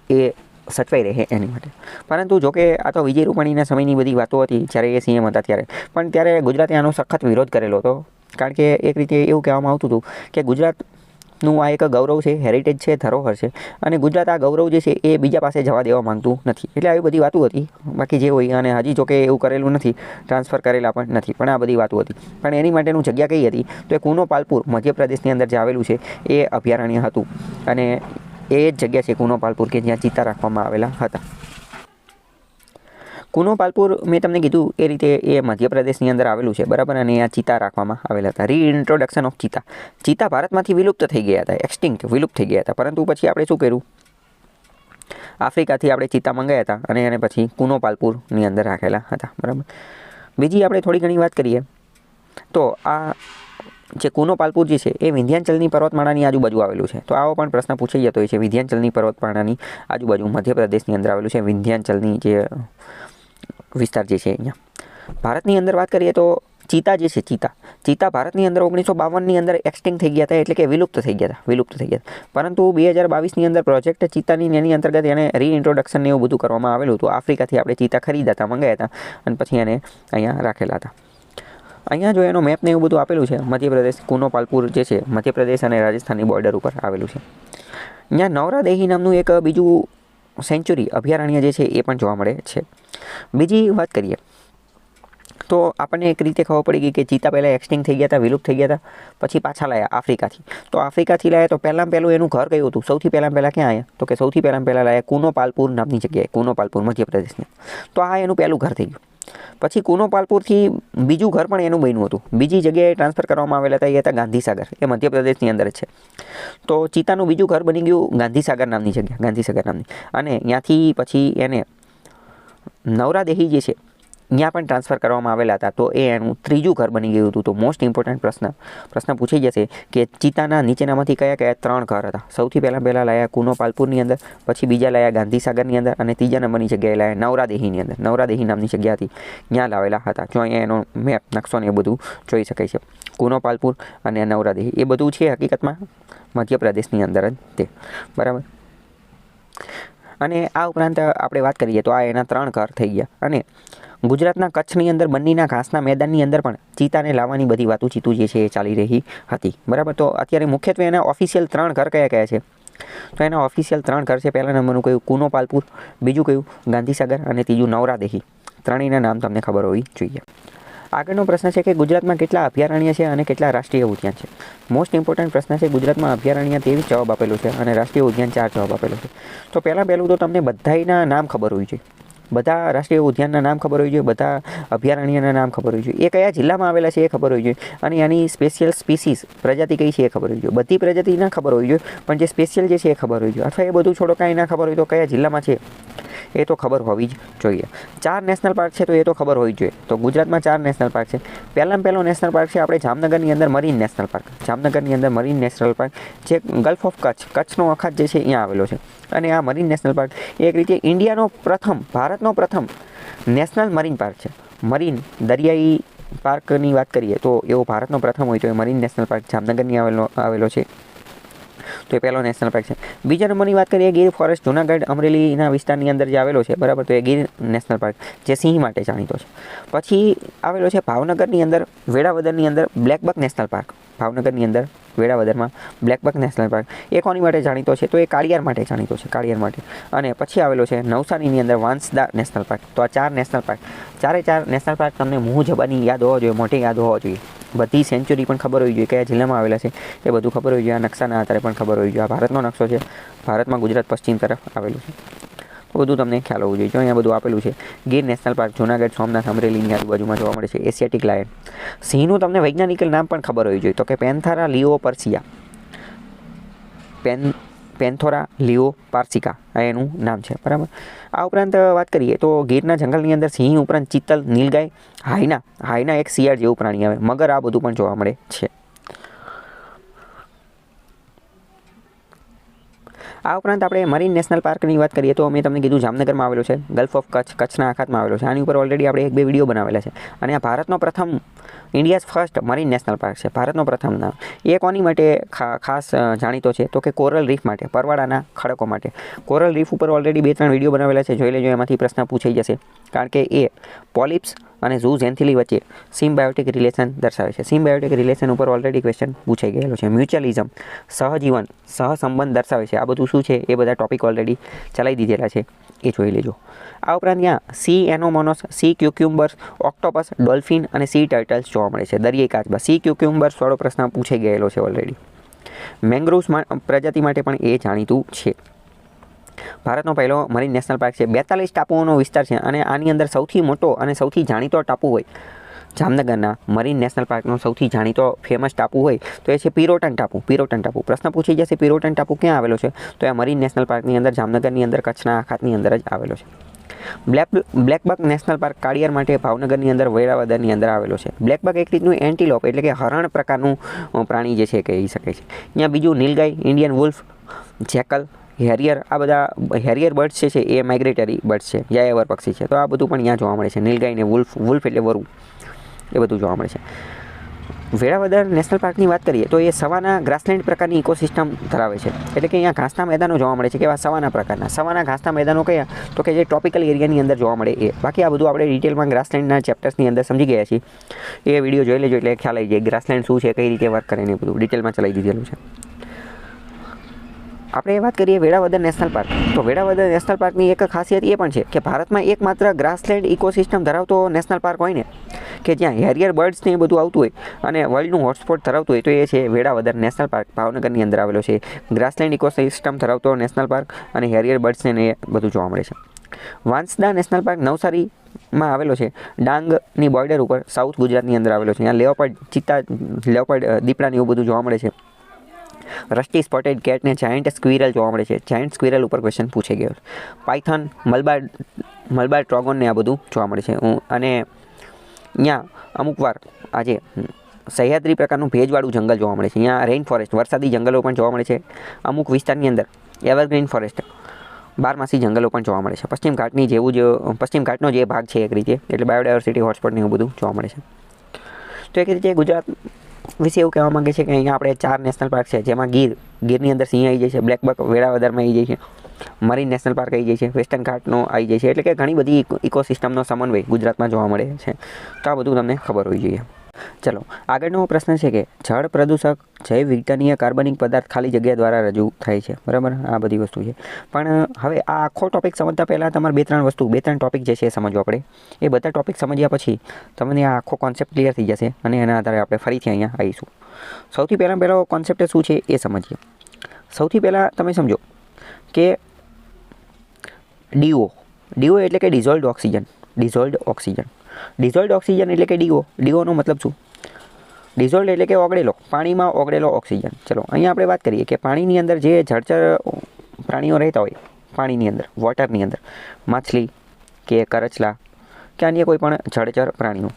એ સચવાઈ રહે એની માટે. પરંતુ જોકે આ તો વિજય રૂપાણીના સમયની બધી વાતો હતી જ્યારે એ સીએમ હતા ત્યારે. પણ ત્યારે ગુજરાતે આનો સખત વિરોધ કરેલો હતો. કારણ કે એક રીતે એવું કહેવામાં આવતું હતું કે ગુજરાતનું આ એક ગૌરવ છે, હેરિટેજ છે, ધરોહર છે અને ગુજરાત આ ગૌરવ જે છે એ બીજા પાસે જવા દેવા માંગતું નથી. એટલે આવી બધી વાતો હતી. બાકી જે હોય, અને હજી જોકે એવું કરેલું નથી, ટ્રાન્સફર કરેલા પણ નથી, પણ આ બધી વાતો હતી. પણ એની માટેનું જગ્યા કઈ હતી? તો એ કુનો પાલપુર મધ્યપ્રદેશની અંદર જે આવેલું છે એ અભયારણ્ય હતું અને એ જ જગ્યા છે કુનો પાલપુર કે જ્યાં ચિત્તા રાખવામાં આવેલા હતા. કુનો પાલપુર મેં તમને કીધું એ રીતે એ મધ્યપ્રદેશની અંદર આવેલું છે, બરાબર. અને આ ચિત્તા રાખવામાં આવેલા હતા. રીઇન્ટ્રોડક્શન ઓફ ચિત્તા. ચિત્તા ભારતમાંથી વિલુપ્ત થઈ ગયા હતા, એક્સટિંક્ટ, વિલુપ્ત થઈ ગયા હતા. પરંતુ પછી આપણે શું કર્યું? આફ્રિકાથી આપણે ચિત્તા મંગાવ્યા હતા અને એને પછી કુનો પાલપુરની અંદર રાખેલા હતા, બરાબર. બીજી આપણે થોડી ઘણી વાત કરીએ તો આ જે કુનો પાલપુર જે છે એ વિંધ્યાચલની પર્વતમાળાની આજુબાજુ આવેલું છે. તો આવો પણ પ્રશ્ન પૂછાઈ જતો હોય છે. વિંધ્યાચલની પર્વતમાળાની આજુબાજુ મધ્યપ્રદેશની અંદર આવેલું છે વિંધ્યાચલની જે વિસ્તાર જે છે અહીંયા. ભારતની અંદર વાત કરીએ તો ચિત્તા જે છે, ચિત્તા ભારતની અંદર 1952ની અંદર એક્સટિંક્ટ થઈ ગયા હતા, એટલે કે વિલુપ્ત થઈ ગયા હતા. પરંતુ 2022ની અંદર પ્રોજેક્ટ ચિત્તાની એની અંતર્ગત એને રીઇન્ટ્રોડક્શન એવું બધું કરવામાં આવેલું હતું. આફ્રિકાથી આપણે ચિત્તા ખરીદ્યા હતા, મંગાવ્યા હતા અને પછી એને અહીંયા રાખેલા હતા. અહીંયા જો એનો મેપને એવું બધું આપેલું છે. મધ્યપ્રદેશ, કુનો પાલપુર જે છે મધ્યપ્રદેશ અને રાજસ્થાનની બોર્ડર ઉપર આવેલું છે. અહીંયા નવરાદેહી નામનું એક બીજું સેન્ચુરી, અભયારણ્ય જે છે એ પણ જોવા મળે છે. બીજી વાત કરીએ તો આપણને એક રીતે ખબર પડી ગઈ કે ચિત્તા પહેલાં એક્સટિંક્ટ થઈ ગયા હતા, વિલુપ્ત થઈ ગયા હતા, પછી પાછા લાયા આફ્રિકાથી. તો આફ્રિકાથી લાયા તો પહેલાં એનું ઘર કયું હતું? સૌથી પહેલાં ક્યાં આવ્યા? તો કે સૌથી પહેલાં લાયા કુનોપાલપુર નામની જગ્યાએ, કુનોપાલપુર મધ્યપ્રદેશની. તો આ એનું પહેલું ઘર થઈ ગયું. પછી કુનોપાલપુરથી બીજું ઘર પણ એનું બન્યું હતું, બીજી જગ્યાએ ટ્રાન્સફર કરવામાં આવેલા હતા, એ હતા ગાંધીસાગર, એ મધ્યપ્રદેશની અંદર જ છે. તો ચિત્તાનું બીજું ઘર બની ગયું ગાંધીસાગર નામની જગ્યા, ગાંધીસાગર નામની. અને ત્યાંથી પછી એને નવરાદેહી જે છે ત્યાં પણ ટ્રાન્સફર કરવામાં આવેલા હતા. તો એ એનું ત્રીજું ઘર બની ગયું હતું. તો મોસ્ટ ઇમ્પોર્ટન્ટ પ્રશ્ન પૂછાઈ જશે કે ચિત્તાના નીચેનામાંથી કયા કયા 3 ઘર હતા? સૌથી પહેલાં લાયા કુનોપાલપુરની અંદર, પછી બીજા લાયા ગાંધીસાગરની અંદર, અને ત્રીજા નંબરની જગ્યાએ લાયા નવરાદેહીની અંદર. નવરાદેહી નામની જગ્યા હતી, ત્યાં લાવેલા હતા. જો અહીંયા એનો મેપ, નકશો ને એ બધું જોઈ શકાય છે. કુનોપાલપુર અને નવરાદેહી એ બધું છે હકીકતમાં મધ્યપ્રદેશની અંદર જ તે, બરાબર. અને આ ઉપરાંત આપણે વાત કરીએ તો આ એના 3 ઘર થઈ ગયા. અને ગુજરાતના કચ્છની અંદર બન્નીના ઘાસના મેદાનની અંદર પણ ચિત્તાને લાવવાની બધી વાતું જે છે એ ચાલી રહી હતી, બરાબર. તો અત્યારે મુખ્યત્વે એના ઓફિશિયલ 3 ઘર કયા કયા છે? તો એના ઓફિશિયલ 3 ઘર છે. પહેલા નંબરનું કયું? કુનોપાલપુર, બીજું કયું? ગાંધીસાગર, અને ત્રીજું નવરાદેહી. ત્રણેયના નામ તમને ખબર હોવી જોઈએ. આગળનો પ્રશ્ન છે કે ગુજરાતમાં કેટલા અભયારણ્ય છે અને કેટલા રાષ્ટ્રીય ઉદ્યાન છે? મોસ્ટ ઇમ્પોર્ટન્ટ પ્રશ્ન છે. ગુજરાતમાં અભયારણ્ય 23 જવાબ આપેલો છે અને રાષ્ટ્રીય ઉદ્યાન 4 જવાબ આપેલો છે. તો પહેલું તો તમને બધાના નામ ખબર હોવી જોઈએ, બધા રાષ્ટ્રીય ઉદ્યાનના નામ ખબર હોવી જોઈએ, બધા અભયારણ્યના નામ ખબર હોવી જોઈએ, એ કયા જિલ્લામાં આવેલા છે એ ખબર હોવી જોઈએ, અને એની સ્પેશિયલ સ્પીસીસ પ્રજાતિ કઈ છે એ ખબર હોવી જોઈએ. બધી પ્રજાતિ ના ખબર હોવી જોઈએ, પણ જે સ્પેશિયલ જે છે એ ખબર હોવી જોઈએ. અથવા એ બધું છોડો, કાંઈ ના ખબર હોય તો કયા જિલ્લામાં છે એ તો ખબર હોવી જ જોઈએ. 4 નેશનલ પાર્ક છે તો એ તો ખબર હોવી જ જોઈએ. તો ગુજરાતમાં 4 નેશનલ પાર્ક છે. પહેલો નેશનલ પાર્ક છે આપણે જામનગરની અંદર મરીન નેશનલ પાર્ક. જામનગરની અંદર મરીન નેશનલ પાર્ક જે ગલ્ફ ઓફ કચ્છનો અખાત જે છે અહીંયા આવેલો છે. અને આ મરીન નેશનલ પાર્ક એક રીતે ઇન્ડિયાનો પ્રથમ, ભારતનો પ્રથમ નેશનલ મરીન પાર્ક છે. મરીન દરિયાઈ પાર્કની વાત કરીએ તો એવો ભારતનો પ્રથમ હોય તો એ મરીન નેશનલ પાર્ક જામનગરની આવેલો છે. તો એ પહેલો નેશનલ પાર્ક છે. બીજા નંબરની વાત કરીએ ગીર ફોરેસ્ટ જૂનાગઢ અમરેલીના વિસ્તારની અંદર જે આવેલો છે, બરાબર. તો એ ગીર નેશનલ પાર્ક જે સિંહ માટે જાણીતો છે. પછી આવેલો છે ભાવનગરની અંદર વેળાવદરની અંદર બ્લેકબક નેશનલ પાર્ક. ભાવનગરની અંદર વેળાવદરમાં બ્લેકબક નેશનલ પાર્ક એ કોની માટે જાણીતો છે? તો એ કાળિયાર માટે જાણીતો છે, કાળિયાર માટે. અને પછી આવેલો છે નવસારીની અંદર વાંસદા નેશનલ પાર્ક. તો આ 4 નેશનલ પાર્ક, 4 નેશનલ પાર્ક તમને મુંહ જબાની યાદ હોવા જોઈએ, મોઢે યાદ હોવા જોઈએ. બધી સેન્ચુરી પણ ખબર હોવી જોઈએ, કયા જિલ્લામાં આવેલા છે એ બધું ખબર હોવી જોઈએ. આ નકશાના આધારે પણ ખબર હોવી જોઈએ. આ ભારતનો નકશો છે, ભારતમાં ગુજરાત પશ્ચિમ તરફ આવેલું છે. બધું તમને ખ્યાલ હોવું જોઈએ. જો અહીંયા બધું આપેલું છે. ગીર નેશનલ પાર્ક જૂનાગઢ, સોમનાથ, અમરેલીની આજુબાજુમાં જોવા મળે છે. Asiatic lion. સિંહનું તમને વૈજ્ઞાનિક નામ પણ ખબર હોવી જોઈએ. તો કે પેન્થેરા લિયોપર્સિયા, પેન્થોરા લિયોપાર્સિકા આ એનું નામ છે, બરાબર. આ ઉપરાંત વાત કરીએ તો ગીરના જંગલની અંદર સિંહ ઉપરાંત ચિત્તલ, નીલગાય, હાયના એક શિયાળ જેવું પ્રાણી આવે, મગર, આ બધું પણ જોવા મળે છે. આ ઉપરાંત આપણે મરીન નેશનલ પાર્કની વાત કરીએ તો મેં તમને કીધું જામનગરમાં આવેલો છે, ગલ્ફ ઓફ કચ્છના અખાતમાં આવેલો છે. આની ઉપર ઓલરેડી આપણે 1-2 વિડીયો બનાવેલા છે. અને આ ભારતનો પ્રથમ, India's first marine national park છે, ભારતનો પ્રથમ નામ. એ કોની માટે ખાસ જાણીતો છે? તો કે કોરલ રીફ માટે, પરવાળાના ખડકો માટે. કોરલ રીફ ઉપર ઓલરેડી 2-3 વિડીયો બનાવેલા છે, જોઈ લેજો. એમાંથી પ્રશ્ન પૂછાઈ જશે, કારણ કે એ પોલિપ્સ અને ઝૂઝેન્થિલી વચ્ચે સિમ્બાયોટિક રિલેશન દર્શાવે છે. સિમ્બાયોટિક રિલેશન ઉપર ઓલરેડી ક્વેશ્ચન પૂછાઈ ગયેલો છે. મ્યુચ્યુઅલિઝમ, સહજીવન, સહસંબંધ દર્શાવે છે. આ બધું શું છે એ બધા ટોપિક ઓલરેડી ચલાવી દીધેલા છે, એ જોઈ લેજો. આ ઉપરાંત ત્યાં સી એનોમોનસ, સી ક્યુક્યુમ્બર્સ, ઓક્ટોપસ, ડોલ્ફિન અને સી ટર્ટલ્સ જોવા મળે છે. દરિયાઈ કાચબા. સી ક્યુક્યુમ્બર્સ વાળો પ્રશ્ન પૂછાઈ ગયેલો છે ઓલરેડી. મેંગ્રુવ્સ પ્રજાતિ માટે પણ એ જાણીતું છે. ભારતનો પહેલો મરીન નેશનલ પાર્ક છે. 42 ટાપુઓનો વિસ્તાર છે. અને આની અંદર સૌથી મોટો અને સૌથી જાણીતો ટાપુ હોય જામનગરના મરીન નેશનલ પાર્કનો સૌથી જાણીતો ફેમસ ટાપુ હોય તો એ છે પિરોટન ટાપુ. પિરોટન ટાપુ પ્રશ્ન પૂછી જશે, પિરોટન ટાપુ ક્યાં આવેલો છે? તો એ મરીન નેશનલ પાર્કની અંદર, જામનગરની અંદર, કચ્છના અખાતની અંદર જ આવેલો છે. બ્લેકબક નેશનલ પાર્ક કાળિયાર માટે ભાવનગરની અંદર, વેળાવદરની અંદર આવેલો છે. બ્લેકબક એક રીતનું એન્ટીલોપ એટલે કે હરણ પ્રકારનું પ્રાણી જે છે કહી શકાય છે. અહીંયા બીજું નીલગાય, ઇન્ડિયન વુલ્ફ, જેકલ, હેરિયર, આ બધા હેરિયર બર્ડ્સ છે એ માઇગ્રેટરી બર્ડ્સ છે, યાયાવર પક્ષી છે. તો આ બધું પણ અહીંયા જોવા મળે છે. નીલગાય ને વુલ્ફ એટલે વરુ, એ બધું જોવા મળે છે. વેળાવદર નેશનલ પાર્કની વાત કરીએ તો એ સવાના ગ્રાસલેન્ડ પ્રકારની ઇકોસિસ્ટમ ધરાવે છે. એટલે કે અહીંયા ઘાસના મેદાનો જોવા મળે છે. કેવા? સવાના પ્રકારના. સવાના ઘાસના મેદાનો કયા? તો કે જે ટ્રોપિકલ એરિયાની અંદર જોવા મળે એ. બાકી આ બધું આપણે ડિટેલમાં ગ્રાસલેન્ડના ચેપ્ટર્સની અંદર સમજી ગયા છીએ. એ વિડીયો જોઈ લેજો એટલે ખ્યાલ આવી જાય ગ્રાસલેન્ડ શું છે, કઈ રીતે વર્ક કરે ને એ બધું ડિટેલમાં ચલાવી દીધેલું છે. આપણે વાત કરીએ વેળાવદર નેશનલ પાર્ક, તો વેળાવદર નેશનલ પાર્કની એક ખાસિયત એ પણ છે કે ભારતમાં એકમાત્ર ગ્રાસલેન્ડ ઇકોસિસ્ટમ ધરાવતો નેશનલ પાર્ક હોય ને કે જ્યાં હેરિયર બર્ડ્સ ને એ બધું આવતું હોય અને વર્લ્ડનું હોટસ્પોટ ધરાવતું હોય તો એ છે વેળાવદર નેશનલ પાર્ક, ભાવનગરની અંદર આવેલો છે. ગ્રાસલેન્ડ ઇકોસિસ્ટમ ધરાવતો નેશનલ પાર્ક અને હેરિયર બર્ડ્સ ને એ બધું જોવા મળે છે. વાંસદા નેશનલ પાર્ક નવસારીમાં આવેલો છે, ડાંગની બોર્ડર ઉપર સાઉથ ગુજરાતની અંદર આવેલો છે. અહીંયા લેઓપાર્ડ, ચિત્તા, લેઓપાર્ડ, દીપડા એવું બધું જોવા મળે છે. રસ્ટી સ્પોટેડ કેટ ને જાયન્ટ સ્ક્વિરલ જોવા મળે છે. જાયન્ટ સ્ક્વિરલ ઉપર ક્વેશ્ચન પૂછાઈ ગયો. પાયથન, મલબાર ટ્રોગોન ને આ બધું જોવા મળે છે. અને અહીંયા અમુક વાર આજે સહ્યાદ્રી પ્રકારનું ભેજવાળું જંગલ જોવા મળે છે. અહીંયા રેઇન ફોરેસ્ટ, વરસાદી જંગલો પણ જોવા મળે છે. અમુક વિસ્તારની અંદર એવરગ્રીન ફોરેસ્ટ, બારમાસી જંગલો પણ જોવા મળે છે. પશ્ચિમ ઘાટની જેવું જ પશ્ચિમ ઘાટનો જે ભાગ છે એક રીતે, એટલે બાયોડાયવર્સિટી હોટસ્પોટ ને એવું બધું જોવા મળે છે. તો એક રીતે ગુજરાત વિશે એવું કહેવા માંગે છે કે અહીંયા આપણે 4 નેશનલ પાર્ક છે, જેમાં ગીરની અંદર સિંહ આવી જાય છે, બ્લેક બક વેળાવદરમાં આવી જાય છે, મરીન નેશનલ પાર્ક આવી જાય છે, વેસ્ટર્ન ઘાટનો આવી જાય છે. એટલે કે ઘણી બધી ઇકોસિસ્ટમનો સમન્વય ગુજરાતમાં જોવા મળે છે. તો આ બધું તમને ખબર હોવી જોઈએ. ચલો, આગળનો પ્રશ્ન છે કે જળ પ્રદૂષક જૈવ વિઘટનીય કાર્બનિક પદાર્થ ખાલી જગ્યા દ્વારા રજૂ થાય છે. બરાબર, આ બધી વસ્તુ છે. પણ હવે આ આખો ટોપિક સમજતા પહેલાં તમારે 2-3 ટોપિક જે છે એ સમજવા પડે. એ બધા ટોપિક સમજ્યા પછી તમને આ આખો કોન્સેપ્ટ ક્લિયર થઈ જશે અને એના આધારે આપણે ફરીથી અહીંયા આવીશું. સૌથી પહેલો કોન્સેપ્ટ શું છે એ સમજીએ. સૌથી પહેલાં તમે સમજો કે ડીઓ એટલે કે ડિઝોલ્ડ ઓક્સિજન. ડિઝોલ્ડ ઓક્સિજન એટલે કે ડીઓનો મતલબ શું? ડિઝોલ્ડ એટલે કે ઓગળેલો, પાણીમાં ઓગળેલો ઓક્સિજન. ચલો, અહીંયા આપણે વાત કરીએ કે પાણીની અંદર જે જળચર પ્રાણીઓ રહેતા હોય, પાણીની અંદર, વોટરની અંદર, માછલી કે કરચલા કે અન્ય કોઈ પણ જળચર પ્રાણીઓ,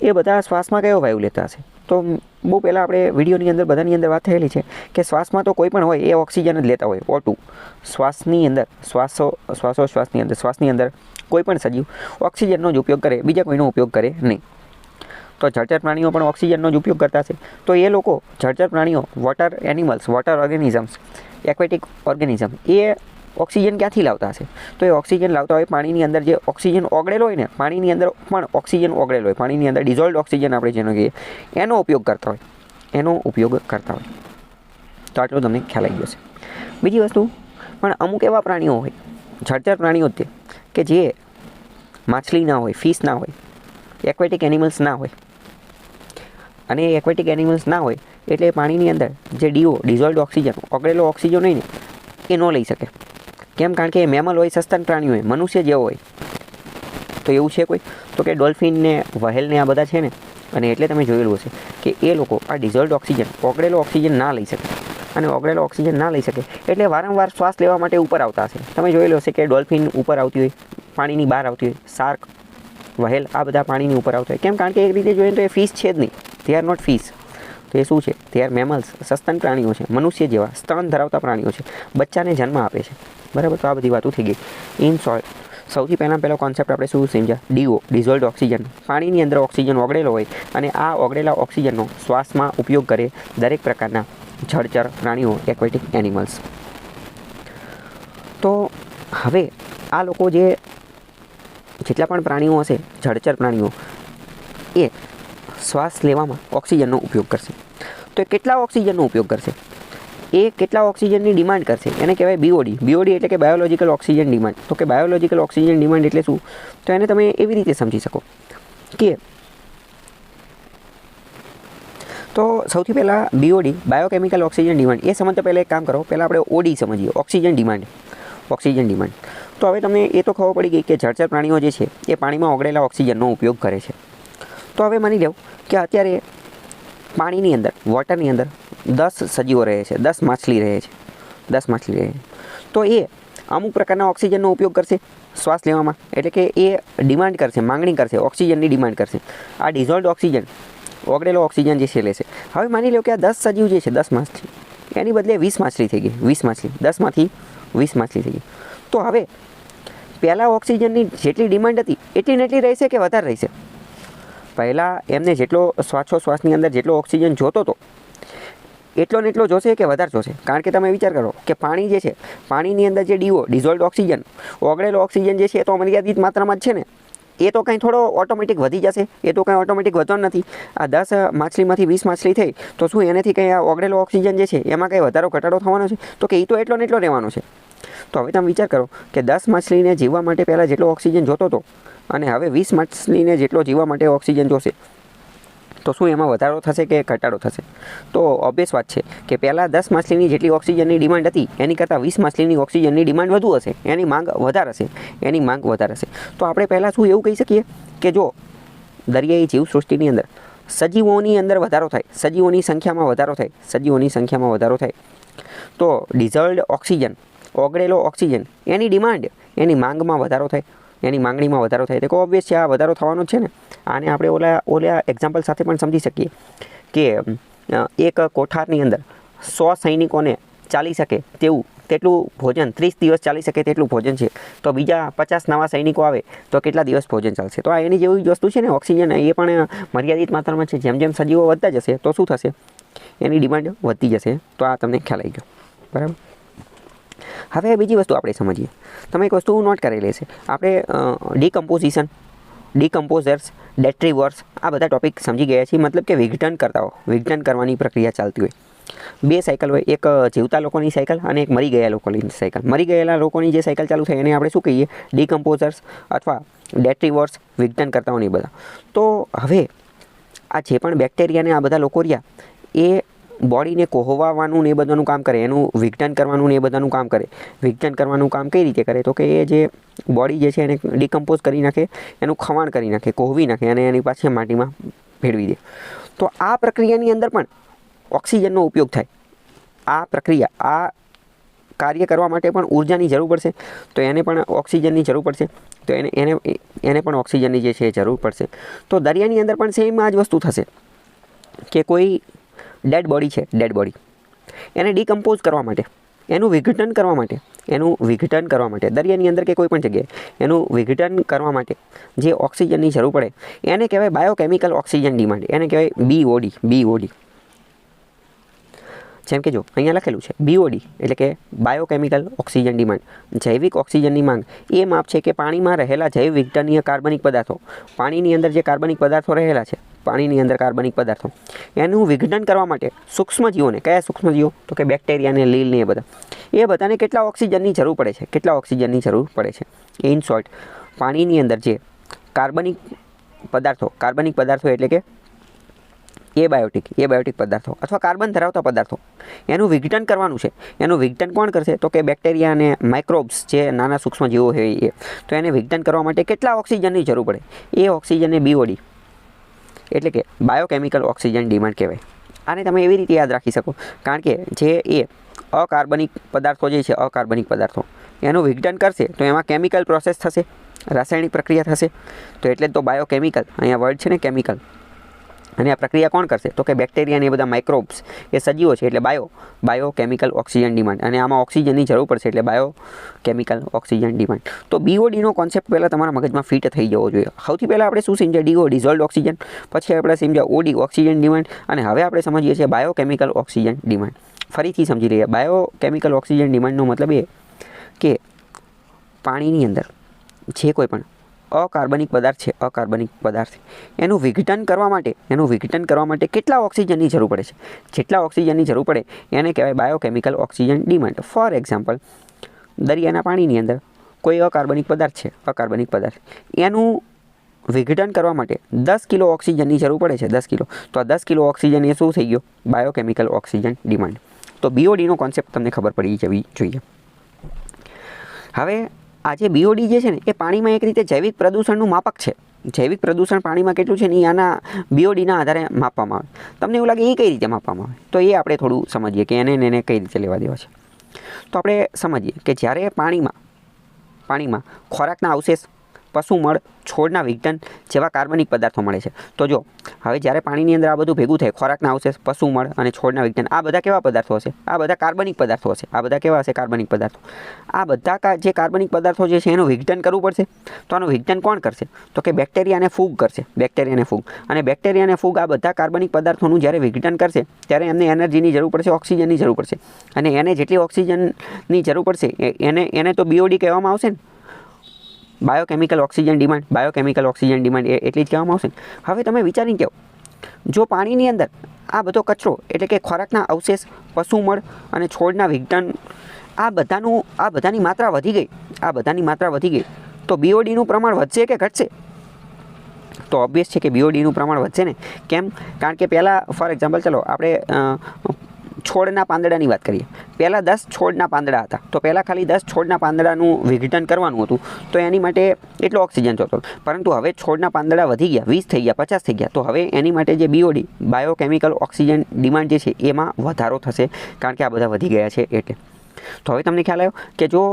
એ બધા શ્વાસમાં કયો વાયુ લેતા હશે? તો બહુ પહેલાં આપણે વિડીયોની અંદર બધાની અંદર વાત થયેલી છે કે શ્વાસમાં તો કોઈ પણ હોય એ ઓક્સિજન જ લેતા હોય, O2. શ્વાસની અંદર, શ્વાસની અંદર કોઈ પણ સજીવ ઓક્સિજનનો જ ઉપયોગ કરે, બીજા કોઈનો ઉપયોગ કરે નહીં. તો જળચર પ્રાણીઓ પણ ઓક્સિજનનો જ ઉપયોગ કરતા છે. તો એ લોકો, જળચર પ્રાણીઓ, water animals, water organisms, aquatic organism, એ ઓક્સિજન ક્યાંથી લાવતા હશે? તો એ ઓક્સિજન લાવતા હોય પાણીની અંદર જે ઓક્સિજન ઓગળેલો હોય ને, પાણીની અંદર પણ ઓક્સિજન ઓગળેલો હોય, પાણીની અંદર ડિઝોલ્ડ ઓક્સિજન આપણે જેનો કહીએ, એનો ઉપયોગ કરતા હોય. તો આટલું તમને ખ્યાલ આવી જશે. બીજી વસ્તુ, પણ અમુક એવા પ્રાણીઓ હોય, જળચર પ્રાણીઓ તે કે જે માછલી ના હોય, ફિશ ના હોય, એક્વેટિક એનિમલ્સ ના હોય. અને એ એક્વેટિક એનિમલ્સ ના હોય એટલે પાણીની અંદર જે ડિઝોલ્ડ ઓક્સિજન, ઓગળેલો ઓક્સિજન હોય ને, એ ન લઈ શકે. કેમ? કારણ કે એ મેમલ હોય, સસ્તન પ્રાણીઓ હોય, મનુષ્ય જેવો હોય. તો એવું છે કોઈ? તો કે ડોલ્ફિન ને, વહેલ ને આ બધા છે ને, અને એટલે તમે જોયેલું હશે કે એ લોકો આ ડિઝોલ્ડ ઓક્સિજન, ઓગળેલો ઓક્સિજન ના લઈ શકે. અને ઓગળેલો ઓક્સિજન ના લઈ શકે એટલે વારંવાર શ્વાસ લેવા માટે ઉપર આવતા હશે. તમે જોયેલું હશે કે ડોલ્ફિન ઉપર આવતી હોય, પાણીની બહાર આવતી હોય, શાર્ક, વહેલ આ બધા પાણીની ઉપર આવતા હોય. કેમ? કારણ કે એક રીતે જોઈએ તો એ ફિશ છે જ નહીં, they are not fish. તો એ શું છે? they are mammals, સસ્તન પ્રાણીઓ છે, મનુષ્ય જેવા સ્તન ધરાવતા પ્રાણીઓ છે, બચ્ચાને જન્મ આપે છે. બરાબર, તો આ બધી વાતો થઈ ગઈ. ઇન શોર્ટ, સૌથી પહેલો કોન્સેપ્ટ આપણે શું સમજ્યા? Dissolved oxygen. પાણીની અંદર ઓક્સિજન ઓગળેલો હોય અને આ ઓગળેલા ઓક્સિજનનો શ્વાસમાં ઉપયોગ કરે દરેક પ્રકારના જળચર પ્રાણીઓ, એક્વેટિક એનિમલ્સ. તો હવે આ લોકો જેટલા પણ પ્રાણીઓ હશે, જળચર પ્રાણીઓ, એ શ્વાસ લેવામાં ઓક્સિજનનો ઉપયોગ કરશે. તો એ કેટલા ઓક્સિજનનો ઉપયોગ કરશે? એ કેટલા ઓક્સિજનની ડિમાન્ડ કરશે? એને કહેવાય BOD એટલે કે બાયોલોજિકલ ઓક્સિજન ડિમાન્ડ. તો કે બાયોલોજિકલ ઓક્સિજન ડિમાન્ડ એટલે શું? તો એને તમે એવી રીતે સમજી શકો કે તો સૌથી પહેલાં BOD, બાયોકેમિકલ ઓક્સિજન ડિમાન્ડ, એ સમજતા પહેલાં એક કામ કરો, પહેલાં આપણે OD સમજીએ, ઓક્સિજન ડિમાન્ડ. તો હવે તમને એ તો ખબર પડી ગઈ કે જળચર પ્રાણીઓ જે છે એ પાણીમાં ઓગળેલા ઓક્સિજનનો ઉપયોગ કરે છે. તો હવે માની લો કે અત્યારે પાણીની અંદર, વોટરની અંદર 10 સજીવો રહે છે, 10 માછલી રહે છે. તો એ અમુક પ્રકારના ઓક્સિજનનો ઉપયોગ કરશે શ્વાસ લેવામાં. એટલે કે એ ડિમાન્ડ કરશે, માંગણી કરશે, ઓક્સિજનની ડિમાન્ડ કરશે. આ ડિઝોલ્ડ ઓક્સિજન, ઓગળેલો ઓક્સિજન જે છે લેશે. હવે માની લો કે આ 10 સજીવ જે છે, 10 માછલી, એની બદલે 20 માછલી થઈ ગઈ. 10માંથી 20 માછલી થઈ ગઈ. તો હવે પહેલાં ઓક્સિજનની જેટલી ડિમાન્ડ હતી એટલી રહેશે કે વધારે રહેશે? પહેલાં એમને જેટલો શ્વાસોશ્વાસની અંદર જેટલો ઓક્સિજન જોતો હતો એટલો ને એટલો જોશે કે વધારે જોશે? કારણ કે તમે વિચાર કરો કે પાણી જે છે, પાણીની અંદર જે ડિઝોલ્ડ ઓક્સિજન, ઓગળેલો ઓક્સિજન જે છે એ તો મર્યાદિત માત્રામાં જ છે ને. એ તો કંઈ થોડો ઓટોમેટિક વધી જશે, એ તો કંઈ ઓટોમેટિક વધવાનું નથી. આ 10 માછલીમાંથી 20 માછલી થઈ તો શું એનાથી કંઈ આ ઓગળેલો ઓક્સિજન જે છે એમાં કંઈ વધારો ઘટાડો થવાનો છે? તો કે એ તો એટલો ને એટલો રહેવાનો છે. તો હવે તમે વિચાર કરો કે 10 માછલીને જીવવા માટે પહેલાં જેટલો ઓક્સિજન જોતો હતો અને હવે 20 માછલીને જેટલો જીવવા માટે ઓક્સિજન જોશે, તો શું એમાં વધારો થશે કે ઘટાડો થશે? તો ઓબ્વિયસ વાત છે કે પહેલાં 10 માછલીની જેટલી ઓક્સિજનની ડિમાન્ડ હતી એની કરતાં 20 માછલીની ઓક્સિજનની ડિમાન્ડ વધુ હશે, એની માંગ વધારે હશે, એની માંગ વધારે હશે. તો આપણે પહેલાં શું એવું કહી શકીએ કે જો દરિયાઈ જીવસૃષ્ટિની અંદર સજીવોની અંદર વધારો થાય, સજીવોની સંખ્યામાં વધારો થાય, સજીવોની સંખ્યામાં વધારો થાય તો ડિઝોલ્વડ ઓક્સિજન, ઓગળેલો ઓક્સિજન, એની ડિમાન્ડ, એની માંગમાં વધારો થાય, એની માંગણીમાં વધારો થાય. તો ઓબ્વિયસ છે આ વધારો થવાનો જ છે ને. આને આપણે ઓલા એક્ઝામ્પલ સાથે પણ સમજી શકીએ કે એક કોઠારની અંદર 100 સૈનિકોને ચાલી શકે તેટલું ભોજન, 30 દિવસ ચાલી શકે તેટલું ભોજન છે, તો બીજા 50 નવા સૈનિકો આવે તો કેટલા દિવસ ભોજન ચાલશે? તો આ એની જેવી જ વસ્તુ છે ને. ઓક્સિજન એ પણ મર્યાદિત માત્રામાં છે. જેમ જેમ સજીવો વધતા જશે તો શું થશે? એની ડિમાન્ડ વધતી જશે. તો આ તમને ખ્યાલ આવી ગયો, બરાબર. હવે બીજી વસ્તુ આપણે સમજીએ. તમે એક વસ્તુ નોટ કરેલી છે, આપણે ડિકમ્પોઝિશન, ડિકમ્પોઝર્સ, ડેટ્રીવર્સ, આ બધા ટોપિક સમજી ગયા છીએ. મતલબ કે વિઘટન કરવાની પ્રક્રિયા ચાલતી હોય. 2 સાયકલ હોય, એક જીવતા લોકોની સાયકલ અને એક મરી ગયા લોકોની સાયકલ. મરી ગયેલા લોકોની જે સાયકલ ચાલુ થાય એને આપણે શું કહીએ? ડિકમ્પોઝર્સ અથવા ડેટ્રીવર્સ, વિઘટન કરતાઓની બધા. તો હવે આ જે પણ બેક્ટેરિયા ને આ બધા લોકો રહ્યા એ બોડીને કોહવાવાનું ને એ બધાનું કામ કરે, એનું વિઘટન કરવાનું ને એ બધાનું કામ કરે. વિઘટન કરવાનું કામ કઈ રીતે કરે? તો કે એ જે બોડી જે છે એને ડિકમ્પોઝ કરી નાખે, એનું ખવાણ કરી નાખે, કોહવી નાખે અને એની પાછી માટીમાં ભેળવી દે. તો આ પ્રક્રિયાની અંદર પણ ઓક્સિજનનો ઉપયોગ થાય. આ પ્રક્રિયા, આ કાર્ય કરવા માટે પણ ઉર્જાની જરૂર પડશે, તો એને પણ ઓક્સિજનની જરૂર પડશે. તો એને પણ ઓક્સિજનની જે છે એ જરૂર પડશે. તો દરિયાની અંદર પણ સેમ આ જ વસ્તુ થશે કે કોઈ ડેડ બોડી છે, ડેડ બોડી, એને ડિકમ્પોઝ કરવા માટે, એનું વિઘટન કરવા માટે દરિયાની અંદર કે કોઈ પણ જગ્યાએ એનું વિઘટન કરવા માટે જે ઓક્સિજનની જરૂર પડે એને કહેવાય બાયોકેમિકલ ઓક્સિજન ડિમાન્ડ. એને કહેવાય BOD. જેમ કે જો અહીંયા લખેલું છે BOD એટલે કે બાયોકેમિકલ ઓક્સિજન ડિમાન્ડ, જૈવિક ઓક્સિજનની માંગ. એ માપ છે કે પાણીમાં રહેલા જૈવ વિઘટનીય કાર્બનિક પદાર્થો, પાણીની અંદર જે કાર્બનિક પદાર્થો રહેલા છે, પાણીની અંદર કાર્બનિક પદાર્થો, એનું વિઘટન કરવા માટે સૂક્ષ્મજીવોને, કયા સૂક્ષ્મજીવો? તો કે બેક્ટેરિયા ને લીલ ને એ બધાને કેટલા ઓક્સિજનની જરૂર પડે છે? કેટલા ઓક્સિજનની જરૂર પડે છે? ઇન શોર્ટ, પાણીની અંદર જે કાર્બનિક પદાર્થો એટલે કે એબાયોટિક પદાર્થો અથવા કાર્બન ધરાવતા પદાર્થો, એનું વિઘટન કરવાનું છે. એનું વિઘટન કોણ કરશે? તો કે બેક્ટેરિયા અને માઇક્રોબ્સ, જે નાના સૂક્ષ્મજીવો હોય એ. તો એને વિઘટન કરવા માટે કેટલા ઓક્સિજનની જરૂર પડે? એ ઓક્સિજનને BOD એટલે કે બાયોકેમિકલ ઓક્સિજન ડિમાન્ડ કહેવાય. આને તમે એવી રીતે યાદ રાખી શકો કારણ કે જે એ અકાર્બનિક પદાર્થો જે છે, અકાર્બનિક પદાર્થો, એનું વિઘટન કરશે તો એમાં કેમિકલ પ્રોસેસ થશે, રાસાયણિક પ્રક્રિયા થશે. તો એટલે તો બાયોકેમિકલ, અહીંયા વર્ડ છે ને કેમિકલ. અને આ પ્રક્રિયા કોણ કરશે? તો કે બેક્ટેરિયા ને એ બધા માઇક્રોબ્સ, એ સજીવો છે એટલે બાયોકેમિકલ ઓક્સિજન ડિમાન્ડ. અને આમાં ઓક્સિજનની જરૂર પડશે એટલે બાયોકેમિકલ ઓક્સિજન ડિમાન્ડ. તો BODનો કોન્સેપ્ટ પહેલાં તમારા મગજમાં ફિટ થઈ જવો જોઈએ. સૌથી પહેલાં આપણે શું સમજ્યા? DO, dissolved oxygen. પછી આપણે સમજ્યા OD, ઓક્સિજન ડિમાન્ડ. અને હવે આપણે સમજીએ છીએ બાયોકેમિકલ ઓક્સિજન ડિમાન્ડ. ફરીથી સમજી લઈએ. બાયોકેમિકલ ઓક્સિજન ડિમાન્ડનો મતલબ એ કે પાણીની અંદર જે કોઈ પણ અકાર્બનિક પદાર્થ એનું વિઘટન કરવા માટે કેટલા ઓક્સિજનની જરૂર પડે છે? જેટલા ઓક્સિજનની જરૂર પડે એને કહેવાય biochemical oxygen demand. For example, દરિયાના પાણીની અંદર કોઈ અકાર્બનિક પદાર્થ, એનું વિઘટન કરવા માટે 10 કિલો ઓક્સિજનની જરૂર પડે છે, 10 કિલો. તો આ 10 કિલો ઓક્સિજન એ શું થઈ ગયો? Biochemical oxygen demand. તો BODનો કોન્સેપ્ટ તમને ખબર પડી જવી જોઈએ. હવે આ જે BOD જે છે ને એ પાણીમાં એક રીતે જૈવિક પ્રદૂષણનું માપક છે. જૈવિક પ્રદૂષણ પાણીમાં કેટલું છે ને એ આના BODના આધારે માપવામાં આવે. તમને એવું લાગે એ કઈ રીતે માપવામાં આવે? તો એ આપણે થોડું સમજીએ કે એને કઈ રીતે લેવા દેવા છે. તો આપણે સમજીએ કે જ્યારે પાણીમાં ખોરાકના અવશેષ, પશુમળ, છોડના વિઘટન જેવા કાર્બનિક પદાર્થો મળે છે. તો જો હવે જ્યારે પાણીની અંદર આ બધું ભેગું થાય, ખોરાકના અવશેષ, પશુમળ અને છોડના વિઘટન, આ બધા કેવા પદાર્થો હશે? આ બધા કાર્બનિક પદાર્થો હશે. આ બધા કેવા હશે? કાર્બનિક પદાર્થો. આ બધા જે કાર્બનિક પદાર્થો જે છે એનું વિઘટન કરવું પડશે. તો આનું વિઘટન કોણ કરશે? તો કે બેક્ટેરિયા અને ફૂગ કરશે. અને બેક્ટેરિયા અને ફૂગ આ બધા કાર્બનિક પદાર્થોનું જ્યારે વિઘટન કરશે ત્યારે એમને એનર્જીની જરૂર પડશે, ઓક્સિજનની જરૂર પડશે. અને એને જેટલી ઓક્સિજનની જરૂર પડશે એને તો BOD કહેવામાં આવશે ને. બાયોકેમિકલ ઓક્સિજન ડિમાન્ડ એટલી જ કહેવામાં આવશે. હવે તમે વિચારીને કહો, જો પાણીની અંદર આ બધો કચરો એટલે કે ખોરાકના અવશેષ, પશુમળ અને છોડના વિઘટન આ બધાની માત્રા વધી ગઈ તો બીઓડીનું પ્રમાણ વધશે કે ઘટશે? તો ઓબ્વિયસ છે કે બીઓડીનું પ્રમાણ વધશે ને. કેમ? કારણ કે પહેલાં ફોર એક્ઝામ્પલ ચલો આપણે છોડના પાંદડાની વાત કરીએ. પહેલાં 10 છોડના પાંદડા હતા, તો પહેલાં ખાલી 10 છોડના પાંદડાનું વિઘટન કરવાનું હતું, તો એની માટે એટલો ઓક્સિજન જોતો. પરંતુ હવે છોડના પાંદડા વધી ગયા, 20 થઈ ગયા, 50 થઈ ગયા, તો હવે એની માટે જે બીઓડી બાયોકેમિકલ ઓક્સિજન ડિમાન્ડ જે છે એમાં વધારો થશે, કારણ કે આ બધા વધી ગયા છે એટલે. તો હવે તમને ખ્યાલ આવ્યો કે જો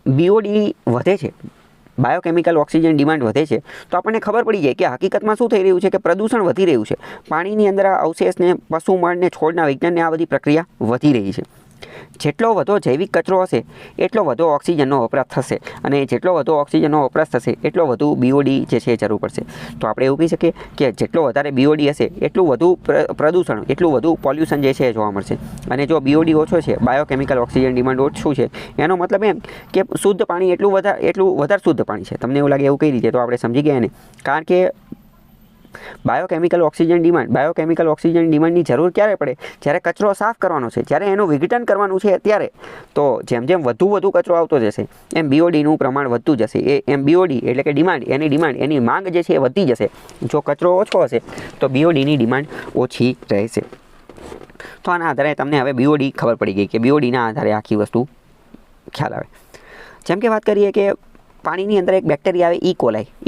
બીઓડી વધે છે, બાયોકેમિકલ ઓક્સિજન ડિમાન્ડ વધે છે, તો આપણને ખબર પડી જાય કે હકીકતમાં શું થઈ રહ્યું છે કે પ્રદૂષણ વધી રહ્યું છે. પાણીની અંદર આ અવશેષને, પશુમળને, છોડના વિજ્ઞાનને આ બધી પ્રક્રિયા વધી રહી છે. જેટલો વધુ જૈવિક કચરો હશે એટલો વધુ ઓક્સિજનનો વપરાશ થશે, અને જેટલો વધુ ઓક્સિજનનો વપરાશ થશે એટલો વધુ બીઓડી જે છે જરૂર પડશે. તો આપણે એવું કહી શકીએ કે જેટલો વધારે બીઓડી હશે એટલું વધુ પ્રદૂષણ, એટલું વધુ પોલ્યુશન જે છે જોવા મળશે. અને જો બીઓડી ઓછો છે, બાયોકેમિકલ ઓક્સિજન ડિમાન્ડ ઓછું છે, એનો મતલબ એમ કે શુદ્ધ પાણી એટલું વધારે શુદ્ધ પાણી છે. તમને એવું લાગે એવું કઈ રીતે? તો આપણે સમજી ગયા ને. કારણ કે બાયોકેમિકલ ઓક્સિજન ડિમાન્ડની જરૂર ક્યારે પડે? જ્યારે કચરો સાફ કરવાનો છે, જ્યારે એનું વિઘટન કરવાનું છે ત્યારે. તો જેમ વધુ કચરો આવતો જશે એમ બીઓડીનું પ્રમાણ વધતું જશે. એમ બીઓડી એટલે કે એની માંગ જે છે એ વધતી જશે. જો કચરો ઓછો હશે તો બીઓડીની ડિમાન્ડ ઓછી રહેશે. તો આના આધારે તમને હવે બીઓડી ખબર પડી ગઈ કે બીઓડીના આધારે આખી વસ્તુ ખ્યાલ આવે. જેમ કે વાત કરીએ કે પાણીની અંદર એક બેક્ટેરિયા આવે,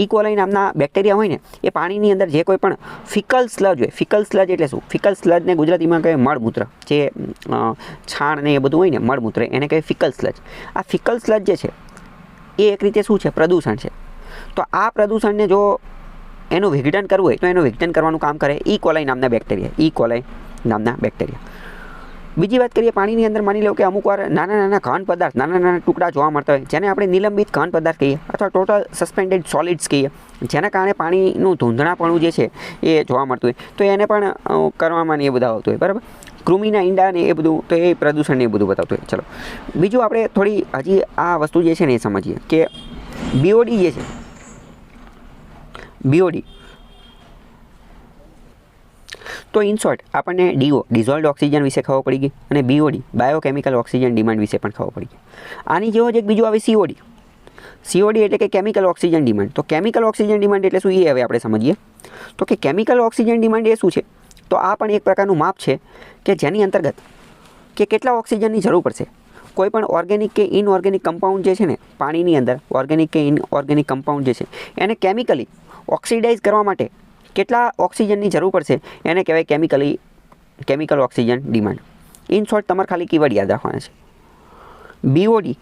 ઇકોલાઈ નામના બેક્ટેરિયા હોય ને, એ પાણીની અંદર જે કોઈ પણ ફિકલ સ્લજ હોય, ફિકલ સ્લજ એટલે શું? ફિકલ સ્લજને ગુજરાતીમાં કહેવાય મળમૂત્ર, જે છાણ ને એ બધું હોય ને, મળમૂત્ર, એને કહેવાય ફિકલ સ્લજ. આ ફિકલ સ્લજ જે છે એ એક રીતે શું છે? પ્રદૂષણ છે. તો આ પ્રદૂષણને જો એનું વિઘટન કરવું હોય તો એનું વિઘટન કરવાનું કામ કરે ઇકોલાઈ નામના બેક્ટેરિયા. બીજી વાત કરીએ, પાણીની અંદર માની લો કે અમુક વાર નાના ઘન પદાર્થ, નાના ટુકડા જોવા મળતા હોય, જેને આપણે નિલંબિત ઘન પદાર્થ કહીએ અથવા ટોટલ સસ્પેન્ડેડ સોલિડ્સ કહીએ, જેના કારણે પાણીનું ધૂંધણાપણું જે છે એ જોવા મળતું હોય, તો એને પણ કરવામાં એ બધા આવતું હોય, બરાબર. કૃમિના ઈંડા ને એ બધું, તો એ પ્રદૂષણ એ બધું બતાવતું હોય. ચલો બીજું આપણે થોડી હજી આ વસ્તુ જે છે ને એ સમજીએ કે બીઓડી જે છે, બીઓડી તો ઇન શોર્ટ આપણને ડીઓ, ડિઝોલ્વડ ઓક્સિજન વિશે ખબર પડી ગઈ, અને બીઓડી બાયોકેમિકલ ઓક્સિજન ડિમાન્ડ વિશે પણ ખબર પડી ગઈ. આની જેવો જ એક બીજું આવે સીઓડી એટલે કે કેમિકલ ઓક્સિજન ડિમાન્ડ. તો કેમિકલ ઓક્સિજન ડિમાન્ડ એટલે શું એ હવે આપણે સમજીએ. તો કે કેમિકલ ઓક્સિજન ડિમાન્ડ એ શું છે? તો આ પણ એક પ્રકારનું માપ છે કે જેની અંતર્ગત કે કેટલા ઓક્સિજનની જરૂર પડશે કોઈ પણ ઓર્ગેનિક કે ઇનઓર્ગેનિક કમ્પાઉન્ડ જે છે ને પાણીની અંદર, ઓર્ગેનિક કે ઇનઓર્ગેનિક કમ્પાઉન્ડ જે છે એને કેમિકલી ઓક્સિડાઇઝ કરવા માટે કેટલા ઓક્સિજનની જરૂર પડશે એને કહેવાય chemical oxygen demand. In short તમારે ખાલી કીવર્ડ યાદ રાખવાના છે. બીઓડી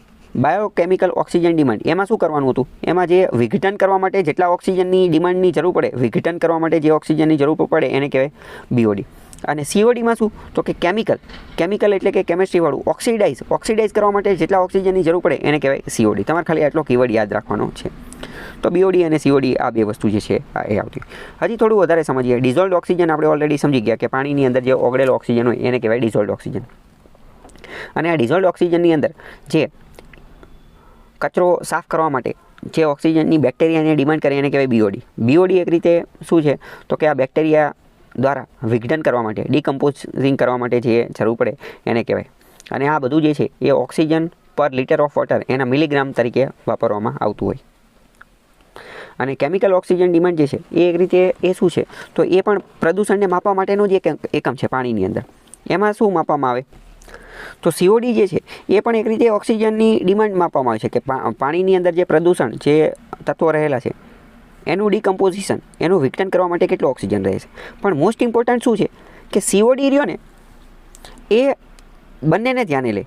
બાયોકેમિકલ ઓક્સિજન ડિમાન્ડ, એમાં શું કરવાનું હતું? એમાં જે વિઘટન કરવા માટે જેટલા ઓક્સિજનની ડિમાન્ડની જરૂર પડે, વિઘટન કરવા માટે જે ઓક્સિજનની જરૂર પડે એને કહેવાય બીઓડી. અને સીઓડીમાં શું? તો કે કેમિકલ એટલે કે કેમિસ્ટ્રીવાળું, ઓક્સિડાઇઝ કરવા માટે જેટલા ઓક્સિજનની જરૂર પડે એને કહેવાય સીઓડી. તમારે ખાલી આટલો કીવર્ડ યાદ રાખવાનો છે. તો બીઓડી અને સીઓડી આ બે વસ્તુ જે છે એ આવતી. હજી થોડું વધારે સમજીએ. ડિઝોલ્વડ ઓક્સિજન આપણે ઓલરેડી સમજી ગયા કે પાણીની અંદર જે ઓગળેલો ઓક્સિજન હોય એને કહેવાય ડિઝોલ્વડ ઓક્સિજન. અને આ ડિઝોલ્વડ ઓક્સિજનની અંદર જે કચરો સાફ કરવા માટે જે ઓક્સિજનની બેક્ટેરિયાને ડિમાન્ડ કરે એને કહેવાય બીઓડી. બીઓડી એક રીતે શું છે? તો કે આ બેક્ટેરિયા દ્વારા વિઘટન કરવા માટે, ડિકમ્પોઝિંગ કરવા માટે જે જરૂર પડે એને કહેવાય. અને આ બધું જે છે એ ઓક્સિજન પર લિટર ઓફ વોટર એના મિલીગ્રામ તરીકે વાપરવામાં આવતું હોય. અને કેમિકલ ઓક્સિજન ડિમાન્ડ જે છે એ એક રીતે એ શું છે? તો એ પણ પ્રદૂષણને માપવા માટેનું જ એકમ છે પાણીની અંદર. એમાં શું માપવામાં આવે? તો સીઓડી જે છે એ પણ એક રીતે ઓક્સિજનની ડિમાન્ડ માપવામાં આવે છે કે પાણીની અંદર જે પ્રદૂષણ, જે તત્વો રહેલા છે એનું ડિકમ્પોઝિશન, એનું વિઘટન કરવા માટે કેટલો ઓક્સિજન રહે છે. પણ મોસ્ટ ઇમ્પોર્ટન્ટ શું છે કે સીઓડી રહ્યો ને એ બંનેને ધ્યાને લે.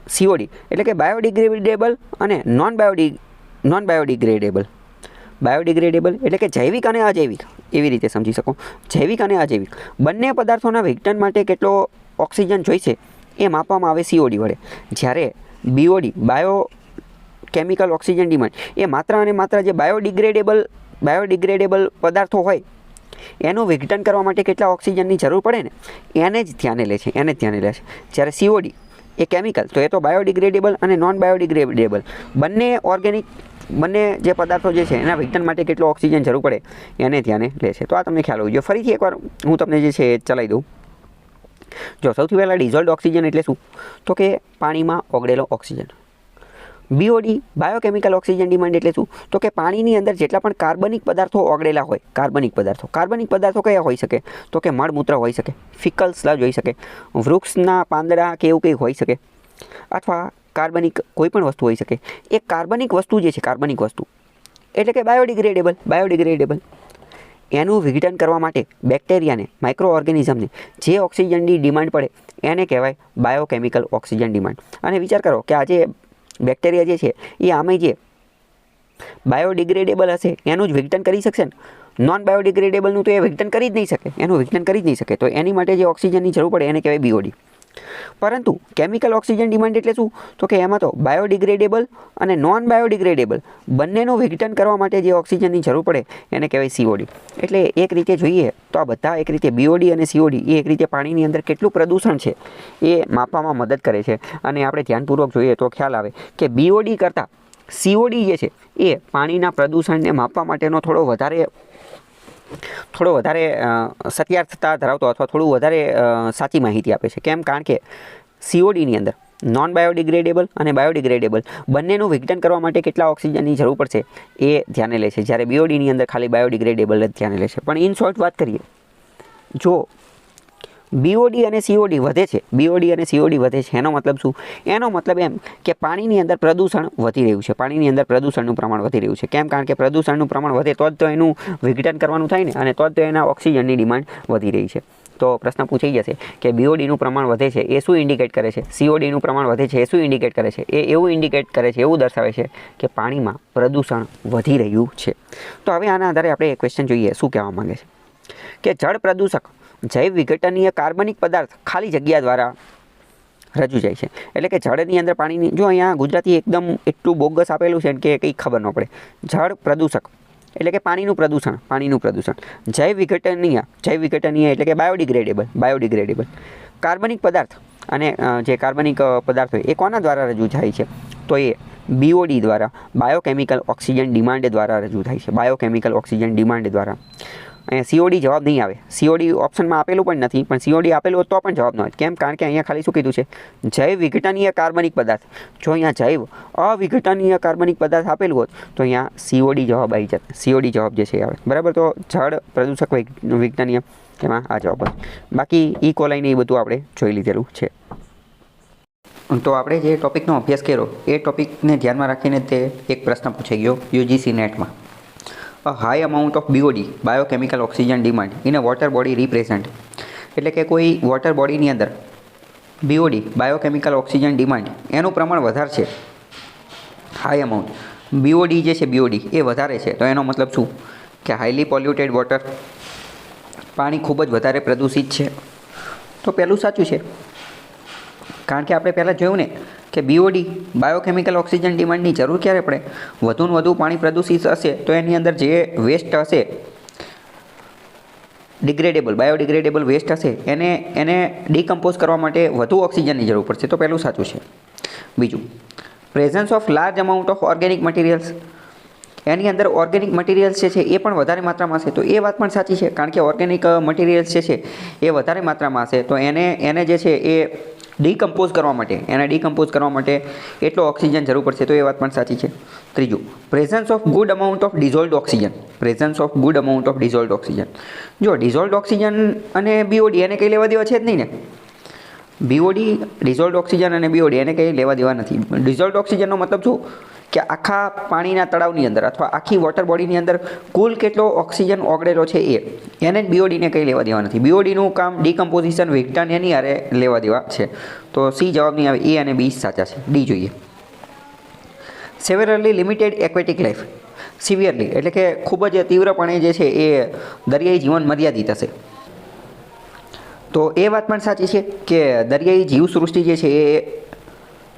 સીઓડી એટલે કે બાયોડિગ્રેડેબલ અને નોન બાયોડિગ્રેડેબલ. બાયોડિગ્રેડેબલ એટલે કે જૈવિક અને અજૈવિક, એવી રીતે સમજી શકો. જૈવિક અને અજૈવિક બંને પદાર્થોના વિઘટન માટે કેટલો ઓક્સિજન જોઈશે એ માપવામાં આવે સીઓડી વડે. જ્યારે બીઓડી બાયોકેમિકલ ઓક્સિજન ડિમાન્ડ એ માત્ર અને માત્ર જે બાયોડિગ્રેડેબલ પદાર્થો હોય એનું વિઘટન કરવા માટે કેટલા ઓક્સિજનની જરૂર પડે ને એને જ ધ્યાને લે છે. જ્યારે સીઓડી એ કેમિકલ, તો એ તો બાયોડિગ્રેડેબલ અને નોન બાયોડિગ્રેડેબલ બંને ઓર્ગેનિક બંને જે પદાર્થો જે છે એના વિઘટન માટે કેટલો ઓક્સિજન જરૂર પડે એને ધ્યાને લે છે. તો આ તમને ખ્યાલ હોવો જોઈએ. ફરીથી એકવાર હું તમને જે છે એ ચલાવી દઉં. જો સૌથી પહેલાં ડિઝોલ્ડ ઓક્સિજન એટલે શું? તો કે પાણીમાં ઓગળેલો oxygen. BOD biochemical oxygen demand એટલે શું? તો કે પાણીની અંદર જેટલા પણ કાર્બનિક પદાર્થો ઓગળેલા હોય, કાર્બનિક પદાર્થો કયા હોઈ શકે? તો કે મળમૂત્ર હોઈ શકે, ફિકલ સ્લજ હોઈ શકે, વૃક્ષના પાંદડા કે એવું કંઈક હોઈ શકે, અથવા કાર્બનિક કોઈ પણ વસ્તુ હોઈ શકે. એ કાર્બનિક વસ્તુ જે છે, કાર્બનિક વસ્તુ એટલે કે બાયોડિગ્રેડેબલ એનું વિઘટન કરવા માટે બેક્ટેરિયાને, માઇક્રો ઓર્ગેનિઝમને જે ઓક્સિજનની ડિમાન્ડ પડે એને કહેવાય બાયોકેમિકલ ઓક્સિજન ડિમાન્ડ. અને વિચાર કરો કે આજે બેક્ટેરિયા જે છે એ આમે જે બાયોડિગ્રેડેબલ હશે એનું જ વિઘટન કરી શકશે ને. નોન બાયોડિગ્રેડેબલનું તો એ વિઘટન કરી જ નહીં શકે, એનું વિઘટન કરી જ નહીં શકે. તો એની માટે જે ઓક્સિજનની જરૂર પડે એને કહેવાય બીઓડી. પરંતુ કેમિકલ ઓક્સિજન ડિમાન્ડ એટલે શું? તો કે એમાં તો બાયોડિગ્રેડેબલ અને નોન બાયોડિગ્રેડેબલ બંનેનું વિઘટન કરવા માટે જે ઓક્સિજનની જરૂર પડે એને કહેવાય સીઓડી. એટલે એક રીતે જોઈએ તો આ બધા એક રીતે બીઓડી અને સીઓડી એ એક રીતે પાણીની અંદર કેટલું પ્રદૂષણ છે એ માપવામાં મદદ કરે છે. અને આપણે ધ્યાનપૂર્વક જોઈએ તો ખ્યાલ આવે કે બીઓડી કરતાં સીઓડી જે છે એ પાણીના પ્રદૂષણને માપવા માટેનો થોડો વધારે સત્યાર્થતા ધરાવતો અથવા થોડું વધારે સાચી માહિતી આપે છે. કેમ? કારણ કે સીઓડીની અંદર નોન બાયોડિગ્રેડેબલ અને બાયોડિગ્રેડેબલ બંનેનું વિઘટન કરવા માટે કેટલા ઓક્સિજનની જરૂર પડશે એ ધ્યાને લે છે, જ્યારે બીઓડીની અંદર ખાલી બાયોડિગ્રેડેબલ જ ધ્યાને લે છે. પણ ઇન શોર્ટ વાત કરીએ, જો બીઓડી અને સીઓડી વધે છે, એનો મતલબ શું? એનો મતલબ એમ કે પાણીની અંદર પ્રદૂષણ વધી રહ્યું છે, પાણીની અંદર પ્રદૂષણનું પ્રમાણ વધી રહ્યું છે. કેમ? કારણ કે પ્રદૂષણનું પ્રમાણ વધે તો જ તો એનું વિઘટન કરવાનું થાય ને, અને તો જ તો એના ઓક્સિજનની ડિમાન્ડ વધી રહી છે. તો પ્રશ્ન પૂછાઈ જશે કે બીઓડીનું પ્રમાણ વધે છે એ શું ઇન્ડિકેટ કરે છે? સીઓડીનું પ્રમાણ વધે છે એ શું ઇન્ડિકેટ કરે છે? એ એવું ઇન્ડિકેટ કરે છે, એવું દર્શાવે છે કે પાણીમાં પ્રદૂષણ વધી રહ્યું છે. તો હવે આના આધારે આપણે એક ક્વેશ્ચન જોઈએ શું કહેવા માંગે છે કે જળ પ્રદૂષક જૈવ વિઘટનીય કાર્બનિક પદાર્થ ખાલી જગ્યા દ્વારા રજૂ જાય છે. એટલે કે જળની અંદર પાણીની, જો અહીંયા ગુજરાતી એકદમ એટલું બોગસ આપેલું છે કે કંઈ ખબર ન પડે. જળ પ્રદૂષક એટલે કે પાણીનું પ્રદૂષણ. જૈવ વિઘટનીય એટલે કે બાયોડિગ્રેડેબલ કાર્બનિક પદાર્થ. અને જે કાર્બનિક પદાર્થ હોય એ કોના દ્વારા રજૂ થાય છે? તો એ બીઓડી દ્વારા, બાયોકેમિકલ ઓક્સિજન ડિમાન્ડ દ્વારા રજૂ થાય છે. અહીંયા સીઓડી જવાબ નહીં આવે. સીઓડી ઓપ્શનમાં આપેલું પણ નથી, પણ સીઓડી આપેલું હોત તો પણ જવાબ ન હોય. કેમ? કારણ કે અહીંયા ખાલી શું કીધું છે? જૈવ વિઘટનીય કાર્બનિક પદાર્થ. જો અહીંયા જૈવ અવિઘટનીય કાર્બનિક પદાર્થ આપેલું હોત તો અહીંયા સીઓડી જવાબ આવી જત. સીઓડી જવાબ જે છે આવે, બરાબર. તો જળ પ્રદૂષક વિઘટનીય એમાં આ જવાબ હોય. બાકી ઇકોલાઈને એ બધું આપણે જોઈ લીધેલું છે. તો આપણે જે ટોપિકનો અભ્યાસ કર્યો એ ટોપિકને ધ્યાનમાં રાખીને તે એક પ્રશ્ન પૂછાઈ ગયો UGC નેટમાં. A high amount of BOD, biochemical oxygen demand, in a water body represent. એટલે કે કોઈ વોટર બોડીની અંદર BOD, બાયોકેમિકલ ઓક્સિજન ડિમાન્ડ એનું પ્રમાણ વધારે છે, હાઈ અમાઉન્ટ. BOD જે છે એ વધારે છે, તો એનો મતલબ શું? કે હાઈલી પોલ્યુટેડ વોટર, પાણી ખૂબ જ વધારે પ્રદૂષિત છે. તો પહેલું સાચું છે, કારણ કે આપણે પહેલાં જોયું ને કે BOD, બાયોકેમિકલ ઓક્સિજન ડિમાન્ડની જરૂર ક્યારે પડે? વધુને વધુ પાણી પ્રદૂષિત હશે તો એની અંદર જે વેસ્ટ હશે, બાયોડિગ્રેડેબલ વેસ્ટ હશે, એને ડિકમ્પોઝ કરવા માટે વધુ ઓક્સિજનની જરૂર પડશે. તો પહેલું સાચું છે. બીજું, presence of large amount of organic materials, એની અંદર ઓર્ગેનિક મટીરિયલ્સ જે છે એ પણ વધારે માત્રામાં હશે. તો એ વાત પણ સાચી છે, કારણ કે ઓર્ગેનિક મટીરિયલ્સ જે છે એ વધારે માત્રામાં હશે, તો એને જે છે એ ડિકમ્પોઝ કરવા માટે એટલો ઓક્સિજન જરૂર પડશે. તો એ વાત પણ સાચી છે. ત્રીજું, presence of good amount of dissolved oxygen. જો ડિઝોલ્વડ ઓક્સિજન અને બીઓડી એને કંઈ લેવા દેવા છે જ નહીં ને. ડિઝોલ્વડ ઓક્સિજન અને બીઓડી એને કંઈ લેવા દેવા નથી. ડિઝોલ્વડ ઓક્સિજનનો મતલબ શું? કે આખા પાણીના તળાવની અંદર અથવા આખી વોટર બોડીની અંદર કુલ કેટલો ઓક્સિજન ઓગળેલો છે એને જ બીઓડીને કંઈ લેવા દેવા નથી. બીઓડીનું કામ ડિકમ્પોઝિશન, વિઘટન એની હારે લેવા દેવા છે. તો સી જવાબ નહીં આવે, એ અને બી સાચા છે. ડી જોઈએ. સેવરલી લિમિટેડ એક્વેટિક લાઈફ. સિવિયરલી એટલે કે ખૂબ જ તીવ્રપણે જે છે એ દરિયાઈ જીવન મર્યાદિત હશે. તો એ વાત પણ સાચી છે કે દરિયાઈ જીવસૃષ્ટિ જે છે એ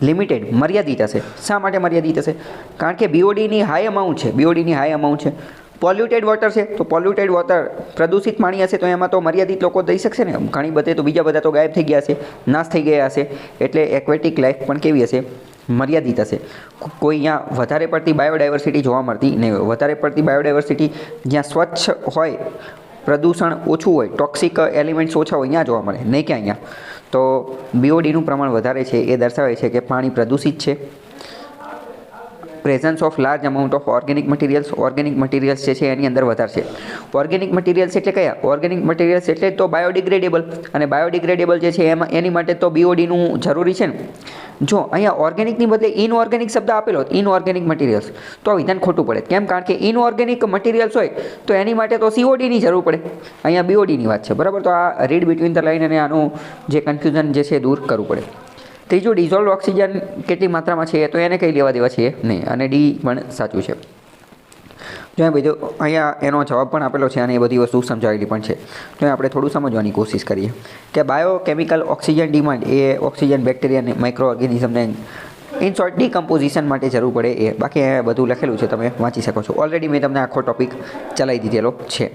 લિમિટેડ, મર્યાદિત હશે. શા માટે મર્યાદિત હશે? કારણ કે બીઓડીની હાઈ અમાઉન્ટ છે. પોલ્યુટેડ વોટર છે, તો પોલ્યુટેડ વોટર, પ્રદૂષિત પાણી હશે તો એમાં તો મર્યાદિત લોકો દઈ શકશે ને. ઘણી બધે તો બીજા બધા તો ગાયબ થઈ ગયા હશે, નાશ થઈ ગયા હશે. એટલે એક્વેટિક લાઈફ પણ કેવી હશે? મર્યાદિત હશે. કોઈ અહીંયા વધારે પડતી બાયોડાયવર્સિટી જોવા મળતી નહીં હોય. વધારે પડતી બાયોડાયવર્સિટી જ્યાં સ્વચ્છ હોય, પ્રદૂષણ ઓછું હોય, ટોક્સિક એલિમેન્ટ્સ ઓછા હોય, ત્યાં જોવા મળે, નહીં કે અહીંયા. તો બીઓડીનું પ્રમાણ વધારે છે એ દર્શાવે છે કે પાણી પ્રદૂષિત છે. Presence of large amount of organic materials જે છે એની અંદર વધારે છે. ઓર્ગેનિક મટીરિયલ્સ એટલે કયા? ઓર્ગેનિક મટીરિયલ્સ એટલે તો બાયોડિગ્રેડેબલ, અને બાયોડિગ્રેડેબલ જે છે એમાં એની માટે તો બીઓડીનું જરૂરી છે ને. જો અહીંયા ઓર્ગેનિકની બદલે ઇનઓર્ગેનિક શબ્દ આપેલો હોત, ઇનઓર્ગેનિક મટીરિયલ્સ, તો આ વિધાન ખોટું પડે. કેમ? કારણ કે ઇનઓર્ગેનિક મટીરિયલ્સ હોય તો એની માટે તો સીઓડીની જરૂર પડે. અહીંયા બીઓડીની વાત છે, બરાબર. તો આ રીડ બિટવીન ધ લાઇન અને આનું જે કન્ફ્યુઝન જે છે દૂર કરવું પડે. ત્રીજું, ડિઝોલ્વ ઓક્સિજન કેટલી માત્રામાં છે તો એને કંઈ લેવા દેવા છે નહીં, અને ડી પણ સાચું છે. જો બધું અહીંયા એનો જવાબ પણ આપેલો છે અને એ બધી વસ્તુ સમજાવેલી પણ છે. તો આપણે થોડું સમજવાની કોશિશ કરીએ કે બાયોકેમિકલ ઓક્સિજન ડિમાન્ડ એ ઓક્સિજન બેક્ટેરિયા અને માઇક્રો ઓર્ગેનિઝમને ઇન શોર્ટ ડીકમ્પોઝિશન માટે જરૂર પડે એ. બાકી બધું લખેલું છે, તમે વાંચી શકો છો. ઓલરેડી મેં તમને આખો ટોપિક ચલાવી દીધેલો છે.